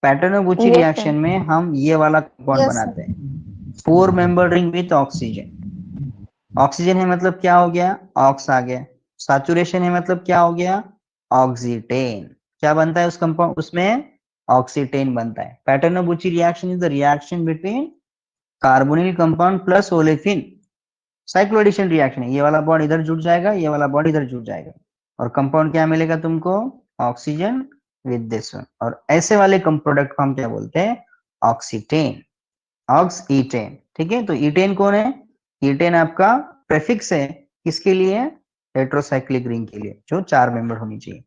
पैटर्न ऑफ बुची यस रिएक्शन सर। में हम ये वाला कंपाउंड यस बनाते सर। हैं, 4 member ring with oxygen. Oxygen है मतलब क्या हो गया? ऑक्स आ गया। सैचुरेशन है मतलब क्या हो गया? ऑक्सीटेन। क्या बनता है उस कंपाउंड उसमें? ऑक्सीटेन बनता है। Pattern of Buchi reaction is the reaction between carbonyl compound plus olefin. Cyclo addition reaction है। ये वाला बॉन्ड इधर जुड़ जाएगा, ये वाला बॉन्ड इधर जुड़ जाएगा, और कंपाउंड क्या मिलेगा तुमको? Oxygen with this one. और ऐसे वाले प्रोडक्ट को हम क्या बोलते हैं? ऑक्सीटेन, ऑक्स ईटेन। ठीक है। तो ईटेन कौन है? ईटेन आपका प्रेफिक्स है किसके लिए? हेटेरोसाइक्लिक रिंग के लिए, जो 4 मेंबर होनी चाहिए।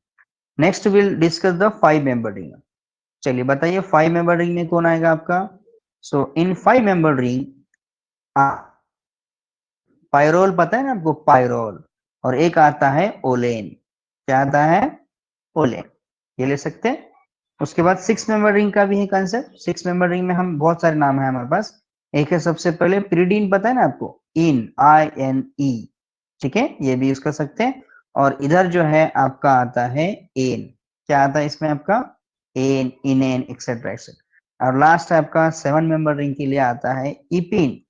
Next will discuss the 5 member ring. चलिए बताइए 5 मेंबर रिंग में कौन आएगा आपका? सो इन 5 मेंबर रिंग पायरोल पता है ना आपको? पायरोल। और एक आता है ओलेन। क्या आता है? ओलेन। ये ले सकते हैं। उसके बाद 6 मेंबर रिंग का भी है कंसेप्ट। 6 मेंबर रिंग में हम बहुत सारे नाम है हमारे पास। एक है सबसे पहले पिरिडीन, पता है ना आपको? इन, INE। ठीक है, ये भी यूज कर सकते हैं। और इधर जो है आपका आता है एन। क्या आता है इसमें आपका? एन, इनेन, एक्सेट्रा एक्सेट्रा। और लास्ट आपका 7 मेंबर रिंग के लिए आता है इपिन,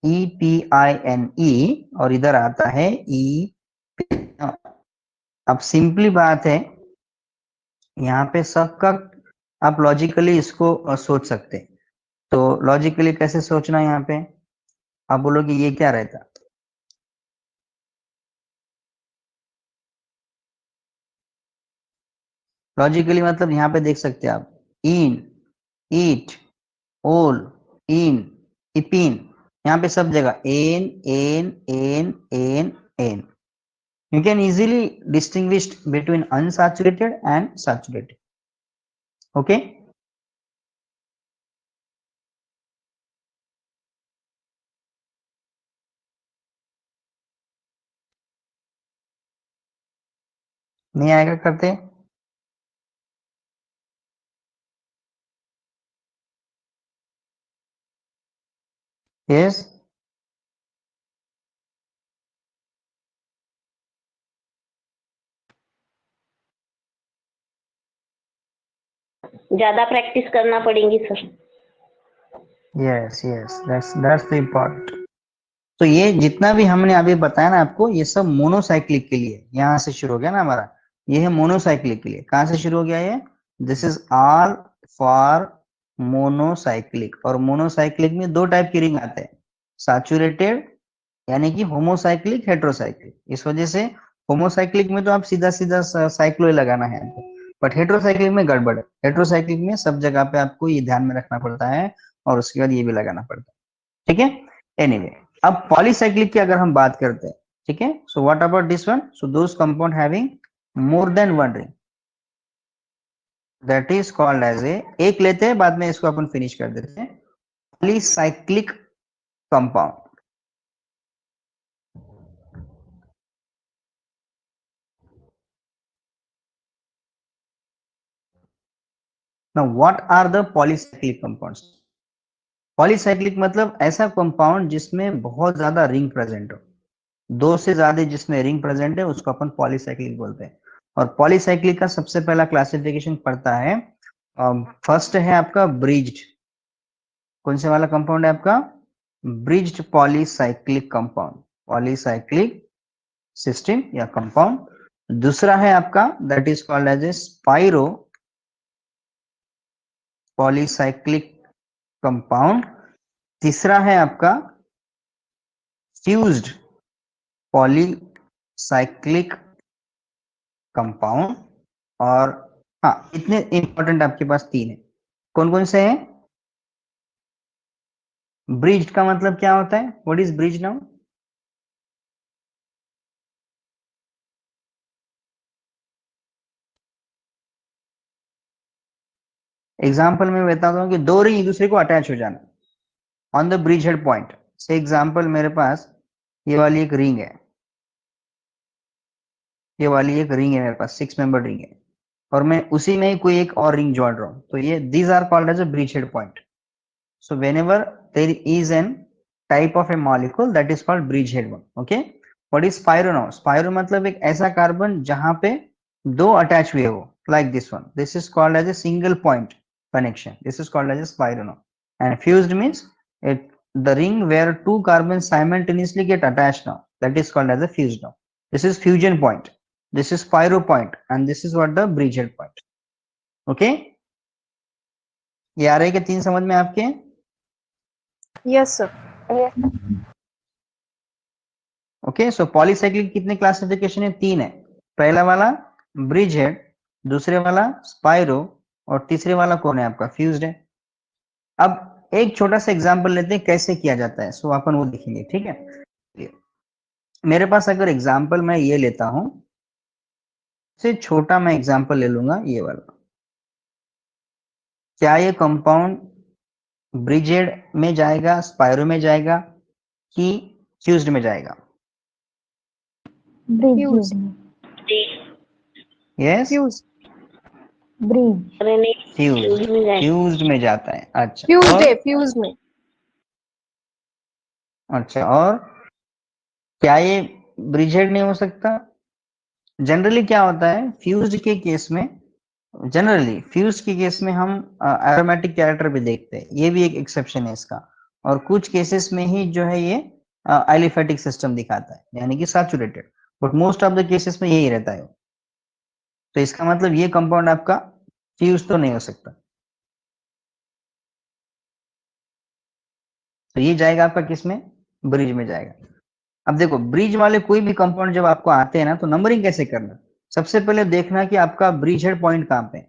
EPINE। और इधर आता है ई। अब सिंपली बात है, यहाँ पे सबका आप लॉजिकली इसको सोच सकते हैं। तो लॉजिकली कैसे सोचना है? यहाँ पे आप बोलोगे ये क्या रहता? लॉजिकली मतलब यहाँ पे देख सकते हैं आप, इन, ईट, ओल, इन, इपिन। यहाँ पे सब जगह N N N N N. You can easily distinguish between unsaturated and saturated. Okay? नहीं आएगा करते? Yes? ज्यादा प्रैक्टिस करना पड़ेगी sir. Yes, yes. That's the important. तो ये जितना भी हमने अभी बताया ना आपको, ये सब मोनोसाइक्लिक के लिए यहाँ से शुरू हो गया ना हमारा। ये है मोनोसाइक्लिक के लिए। कहाँ से शुरू हो गया ये? This is all for monocyclic. और मोनोसाइक्लिक में 2 टाइप की रिंग आते हैं, सैचुरेटेड यानी कि होमोसाइक्लिक, हेटेरोसाइक्लिक। इस वजह से होमोसाइक्लिक में तो आप सीधा सीधा साइक्लो ही लगाना है आपको, बट हेटेरोसाइक्लिक में गड़बड़ है। हेटेरोसाइक्लिक में सब जगह पे आपको ये ध्यान में रखना पड़ता है, और उसके बाद ये भी लगाना पड़ता है। ठीक है। एनीवे, अब पॉलीसाइक्लिक की अगर हम बात करते हैं, ठीक है, so what about this one? So those compound having more than one ring, that is called as a, एक लेते हैं बाद में इसको अपन फिनिश कर देते हैं, polycyclic compound. Now what are the polycyclic compounds? Polycyclic मतलब ऐसा कंपाउंड जिसमें बहुत ज्यादा रिंग प्रेजेंट हो, दो से ज्यादा जिसमें रिंग प्रेजेंट है उसको अपन पॉलीसाइक्लिक बोलते हैं। और पॉलीसाइक्लिक का सबसे पहला क्लासिफिकेशन पड़ता है, फर्स्ट है आपका ब्रिज्ड, कौन से वाला कंपाउंड है आपका? Bridged polycyclic compound, polycyclic system या कंपाउंड। दूसरा है आपका that is called as a spiro polycyclic compound. तीसरा है आपका फ्यूज्ड पॉलीसाइक्लिक कंपाउंड। और हाँ, इतने इंपॉर्टेंट आपके पास तीन है, कौन कौन से हैं? ब्रिज्ड का मतलब क्या होता है? What is bridge now? Example में बताता हूँ कि दो रिंग एक दूसरे को अटैच हो जाना on the bridge head point से। एग्जाम्पल मेरे पास ये वाली एक रिंग है, ये वाली एक रिंग है मेरे पास, 6 मेंबर रिंग है, और मैं उसी में ही कोई एक और रिंग जोड़ रहा हूं, तो ये these are called as a bridge head point. So whenever there is an type of a molecule that is called bridgehead one, okay? What is spiro now? Spiro मतलब एक ऐसा कार्बन जहां पे दो अटैच हुए हो, like this one. This is called as a single point connection. This is called as a spiro now. And fused means it the ring where two carbons simultaneously get attached now. That is called as a fused now. This is fusion point. This is spiro point, and this is what the bridgehead point. Okay? ये आ रहे हैं क्या तीन समझ में आपके? Yes sir. Okay, सो polycyclic कितने classification है? तीन है। पहला वाला ब्रिज हेड, दूसरे वाला स्पाइरो, और तीसरे वाला कौन है आपका? फ्यूज्ड है। अब एक छोटा सा एग्जांपल लेते हैं कैसे किया जाता है, सो अपन वो देखेंगे, ठीक है। मेरे पास अगर एग्जांपल मैं ये लेता हूं, से छोटा मैं एग्जांपल ले लूंगा ये वाला, क्या ये कंपाउंड ब्रिज हेड में जाएगा, स्पाइरो में जाएगा कि फ्यूज्ड में जाएगा? फ्यूज। Yes, fuse. ब्रिज। अरे नहीं, फ्यूज्ड, में जाए। फ्यूज्ड में जाता है। अच्छा, फ्यूज और है, फ्यूज में। अच्छा, और क्या ये ब्रिजेड नहीं हो सकता? जनरली क्या होता है फ्यूज्ड के केस में, जनरली फ्यूज के केस में हम एरोमेटिक कैरेक्टर भी देखते हैं, ये भी एक एक्सेप्शन है इसका। और कुछ केसेस में ही जो है ये एलिफेटिक सिस्टम दिखाता है, यानी कि saturated, but most of the cases में यही रहता है। तो इसका मतलब ये कंपाउंड आपका फ्यूज तो नहीं हो सकता, तो ये जाएगा आपका किसमें? ब्रिज में जाएगा। अब देखो, ब्रिज वाले कोई भी कंपाउंड जब आपको आते हैं ना, तो नंबरिंग कैसे करना? सबसे पहले देखना कि आपका ब्रिज हेड पॉइंट कहाँ पे है।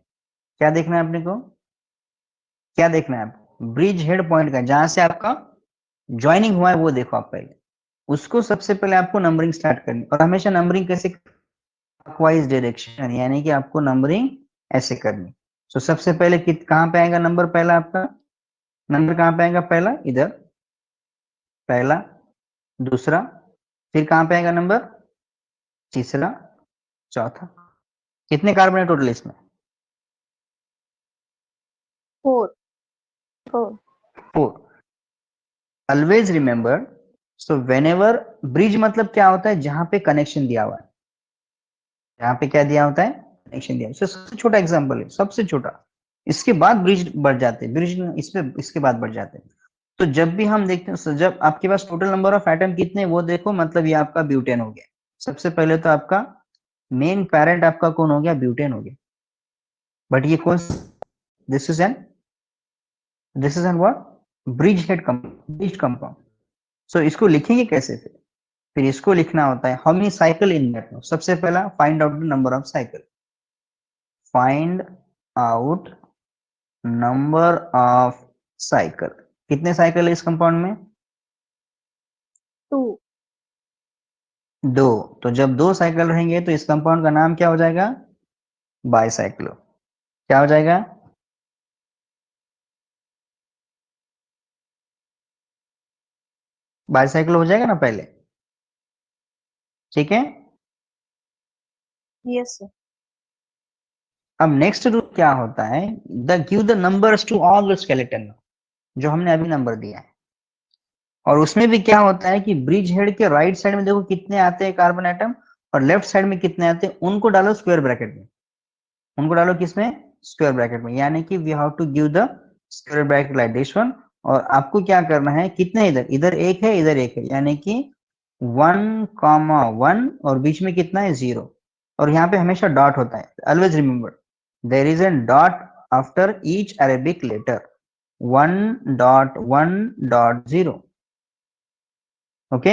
क्या देखना है अपने को? क्या देखना है आपको? ब्रिज हेड पॉइंट का, जहां से आपका ज्वाइनिंग हुआ है वो देखो आप पहले, उसको सबसे पहले आपको नंबरिंग स्टार्ट करनी। और हमेशा नंबरिंग कैसे? क्लॉकवाइज डायरेक्शन, यानी कि आपको नंबरिंग ऐसे करनी। तो सबसे पहले कहां पे आएगा नंबर? पहला आपका नंबर कहां पे आएगा? पहला इधर, पहला, दूसरा, फिर कहां पे आएगा नंबर? तीसरा, चौथा। कितने कार्बन है टोटल इसमें? 4। 4। 4। Always remember, so whenever, bridge मतलब क्या होता है? जहां पे कनेक्शन दिया हुआ है, जहां पे क्या दिया होता है? कनेक्शन दिया। सबसे छोटा एग्जांपल है, सबसे छोटा, इसके बाद ब्रिज बढ़ जाते हैं, ब्रिज इस पे इसके बाद बढ़ जाते हैं। तो जब भी हम देखते हैं, जब आपके पास टोटल नंबर ऑफ एटम कितने हैं वो देखो, मतलब ये आपका ब्यूटेन हो गया। सबसे पहले तो आपका मेन पेरेंट आपका कौन हो गया? ब्यूटेन हो गया। बट ये कौन? This is an, this is an what? Bridge head bridge compound. So इसको लिखेंगे कैसे? फिर इसको लिखना होता है how many cycle in that. सबसे पहला find out the number of cycle, find out number of cycle. कितने साइकिल है इस कंपाउंड में? 2. दो। तो जब दो साइकिल रहेंगे तो इस कंपाउंड का नाम क्या हो जाएगा? बाईसाइक्लो। क्या हो जाएगा? बाईसाइक्लो हो जाएगा ना पहले, ठीक है। Yes, sir. अब नेक्स्ट रूल क्या होता है? The give the numbers to all the skeleton, जो हमने अभी नंबर दिया है। और उसमें भी क्या होता है कि ब्रिज हेड के राइट साइड में देखो कितने आते हैं कार्बन एटम, और लेफ्ट साइड में कितने आते हैं, उनको डालो स्क्वायर ब्रैकेट में। उनको डालो किसमें? स्क्वायर ब्रैकेट में। यानी कि we have to give the square bracket like this one. और आपको क्या करना है, कितने इधर, इधर एक है, इधर एक है, यानी कि 1,1 और बीच में कितना है? 0। और यहाँ पे हमेशा डॉट होता है। Always remember there is an dot after each Arabic letter. 1.1.0। Okay,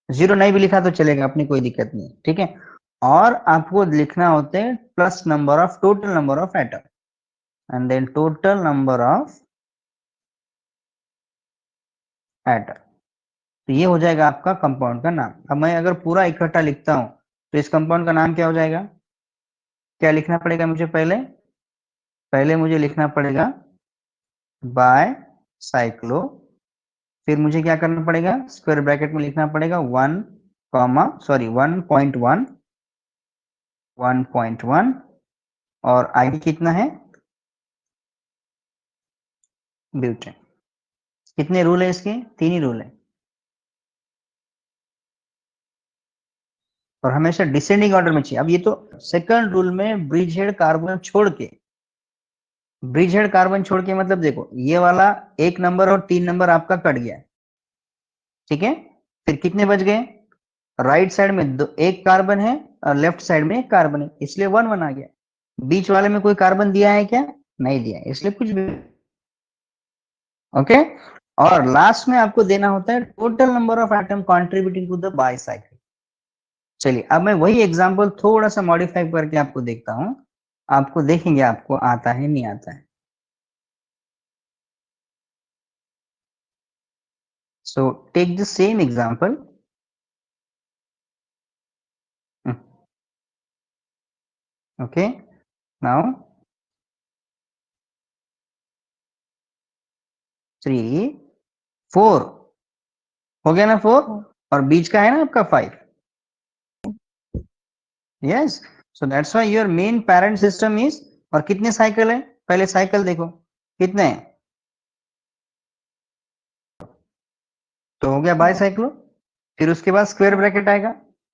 0 नहीं भी लिखा तो चलेगा, अपनी कोई दिक्कत नहीं, ठीक है। और आपको लिखना होते हैं plus number of, total number of atom, and then total number of atom. तो ये हो जाएगा आपका कंपाउंड का नाम। अब मैं अगर पूरा इकट्ठा लिखता हूं तो इस कंपाउंड का नाम क्या हो जाएगा? क्या लिखना पड़ेगा मुझे? पहले पहले मुझे लिखना पड़ेगा बाय साइक्लो। फिर मुझे क्या करना पड़ेगा? स्क्वायर ब्रैकेट में लिखना पड़ेगा 1.1 और आगे कितना है? ब्यूटेन। कितने रूल है इसके? 3 ही रूल है। और हमेशा डिसेंडिंग ऑर्डर में चाहिए। अब ये तो सेकंड रूल में ब्रिज हेड कार्बन छोड़ के, ब्रिज हेड कार्बन छोड़ के मतलब देखो ये वाला 1 नंबर और 3 नंबर आपका कट गया, ठीक है। फिर कितने बच गए? राइट साइड में एक कार्बन है और लेफ्ट साइड में एक कार्बन है, इसलिए 1 1 आ गया। बीच वाले में कोई कार्बन दिया है क्या? नहीं दिया है, इसलिए कुछ भी। ओके। और लास्ट में आपको देना होता है total number of atom contributing to the bicycle. चलिए अब मैं वही एग्जांपल थोड़ा सा मॉडिफाई करके आपको देखता हूं, आपको देखेंगे आपको आता है नहीं आता है। So take the same example. Okay, now 3 4 हो गया ना 4, और बीच का है ना आपका 5। Yes, so that's why your main parent system is, और कितने साइकिल है? पहले साइकिल देखो कितने हैं, तो हो गया बाईसाइक्लो। फिर उसके बाद स्क्वायर ब्रैकेट आएगा।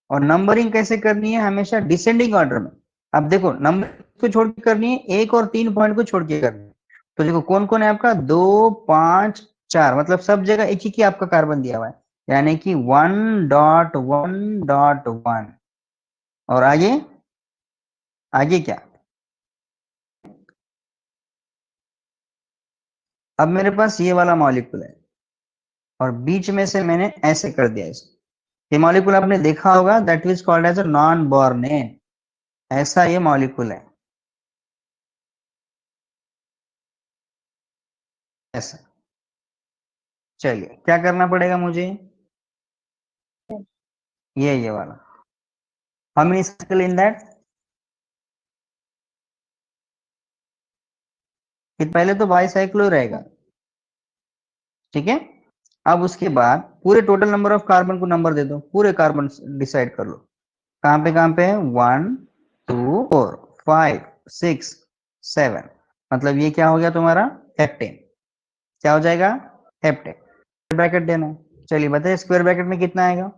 और नंबरिंग कैसे करनी है? हमेशा डिसेंडिंग ऑर्डर में। अब देखो नंबर को छोड़ के करनी है, 1 और 3 पॉइंट को छोड़ के करनी है। तो देखो कौन कौन है आपका, 2 5 4, मतलब सब जगह एक ही आपका कार्बन दिया हुआ है, यानी कि 1.1.1। और आगे, आगे क्या? अब मेरे पास ये वाला मॉलिक्यूल है और बीच में से मैंने ऐसे कर दिया इसको। ये मॉलिक्यूल आपने देखा होगा, that is called as a non bornane. ऐसा ये मॉलिक्यूल है, ऐसा। चलिए क्या करना पड़ेगा मुझे? ये वाला। How many cycle in that? पहले तो बाईसाइक्लो रहेगा, ठीक है। अब उसके बाद पूरे टोटल नंबर ऑफ कार्बन को नंबर दे दो, पूरे कार्बन डिसाइड कर लो कहां पे है। 1 2 4 5 6 7, मतलब ये क्या हो गया तुम्हारा? हेप्टेन। क्या हो जाएगा? हेप्टेन। ब्रैकेट देना है। चलिए बताइए स्क्वायर ब्रैकेट में कितना आएगा?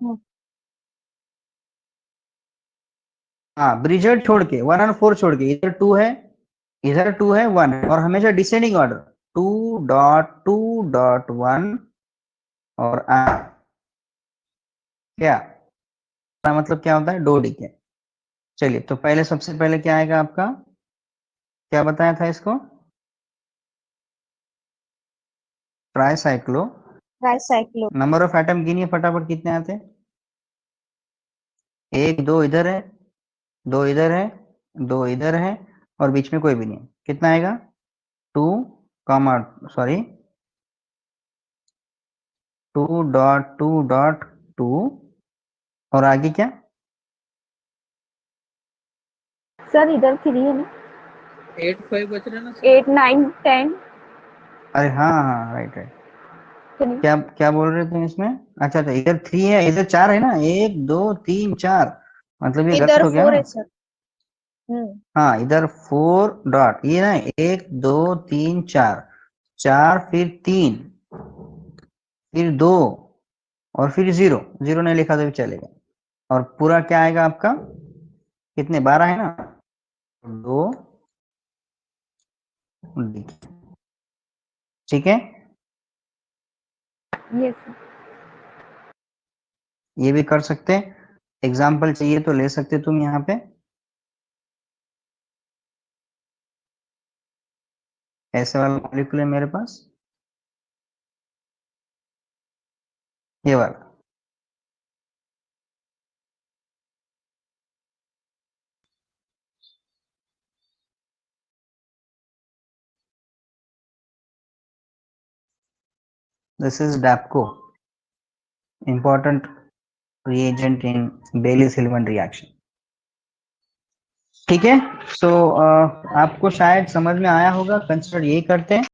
हाँ, ब्रिजेड छोड़ के 1 और 4 छोड़ के, इधर 2 है, इधर 2 है, 1 है, और हमेशा डिसेंडिंग ऑर्डर 2.2.1 और क्या मतलब क्या होता है? दो डिके। चलिए तो पहले सबसे पहले क्या आएगा आपका? क्या बताया था इसको? ट्राईसाइक्लो। Tricyclo. नंबर ऑफ एटम गिनिए फटाफट, कितने आते हैं? 1 2 इधर है, 2 इधर है, 2 इधर है, और बीच में कोई भी नहीं है। कितना आएगा? 2 सॉरी 2.2.1 2 और आगे क्या? सर इधर 3 है ना, 8 5 बच रहा है ना 8 9 10 अरे हाँ हाँ राइट राइट, 3। क्या क्या बोल रहे थे इसमें? अच्छा अच्छा, इधर 3 है, इधर 4 है ना, 1 2 3 4, मतलब ये गलत इधर हो गया 4 ना। है सर। हाँ इधर 4 डॉट, ये ना 1 2 3 4, 4 फिर 3 फिर 2 और फिर 0, 0 नहीं लिखा तो भी चलेगा। और पूरा क्या आएगा आपका? कितने? 12 है ना, 2 ठीक है। Yes sir. ये भी कर सकते हैं, एग्जाम्पल चाहिए तो ले सकते तुम यहाँ पे। ऐसे वाला मॉलिक्यूल है मेरे पास, ये वाला। This is DAPCO, important reagent in Bailey-Silvan reaction. ठीक है, सो आपको शायद समझ में आया होगा, कंसिडर यही करते हैं।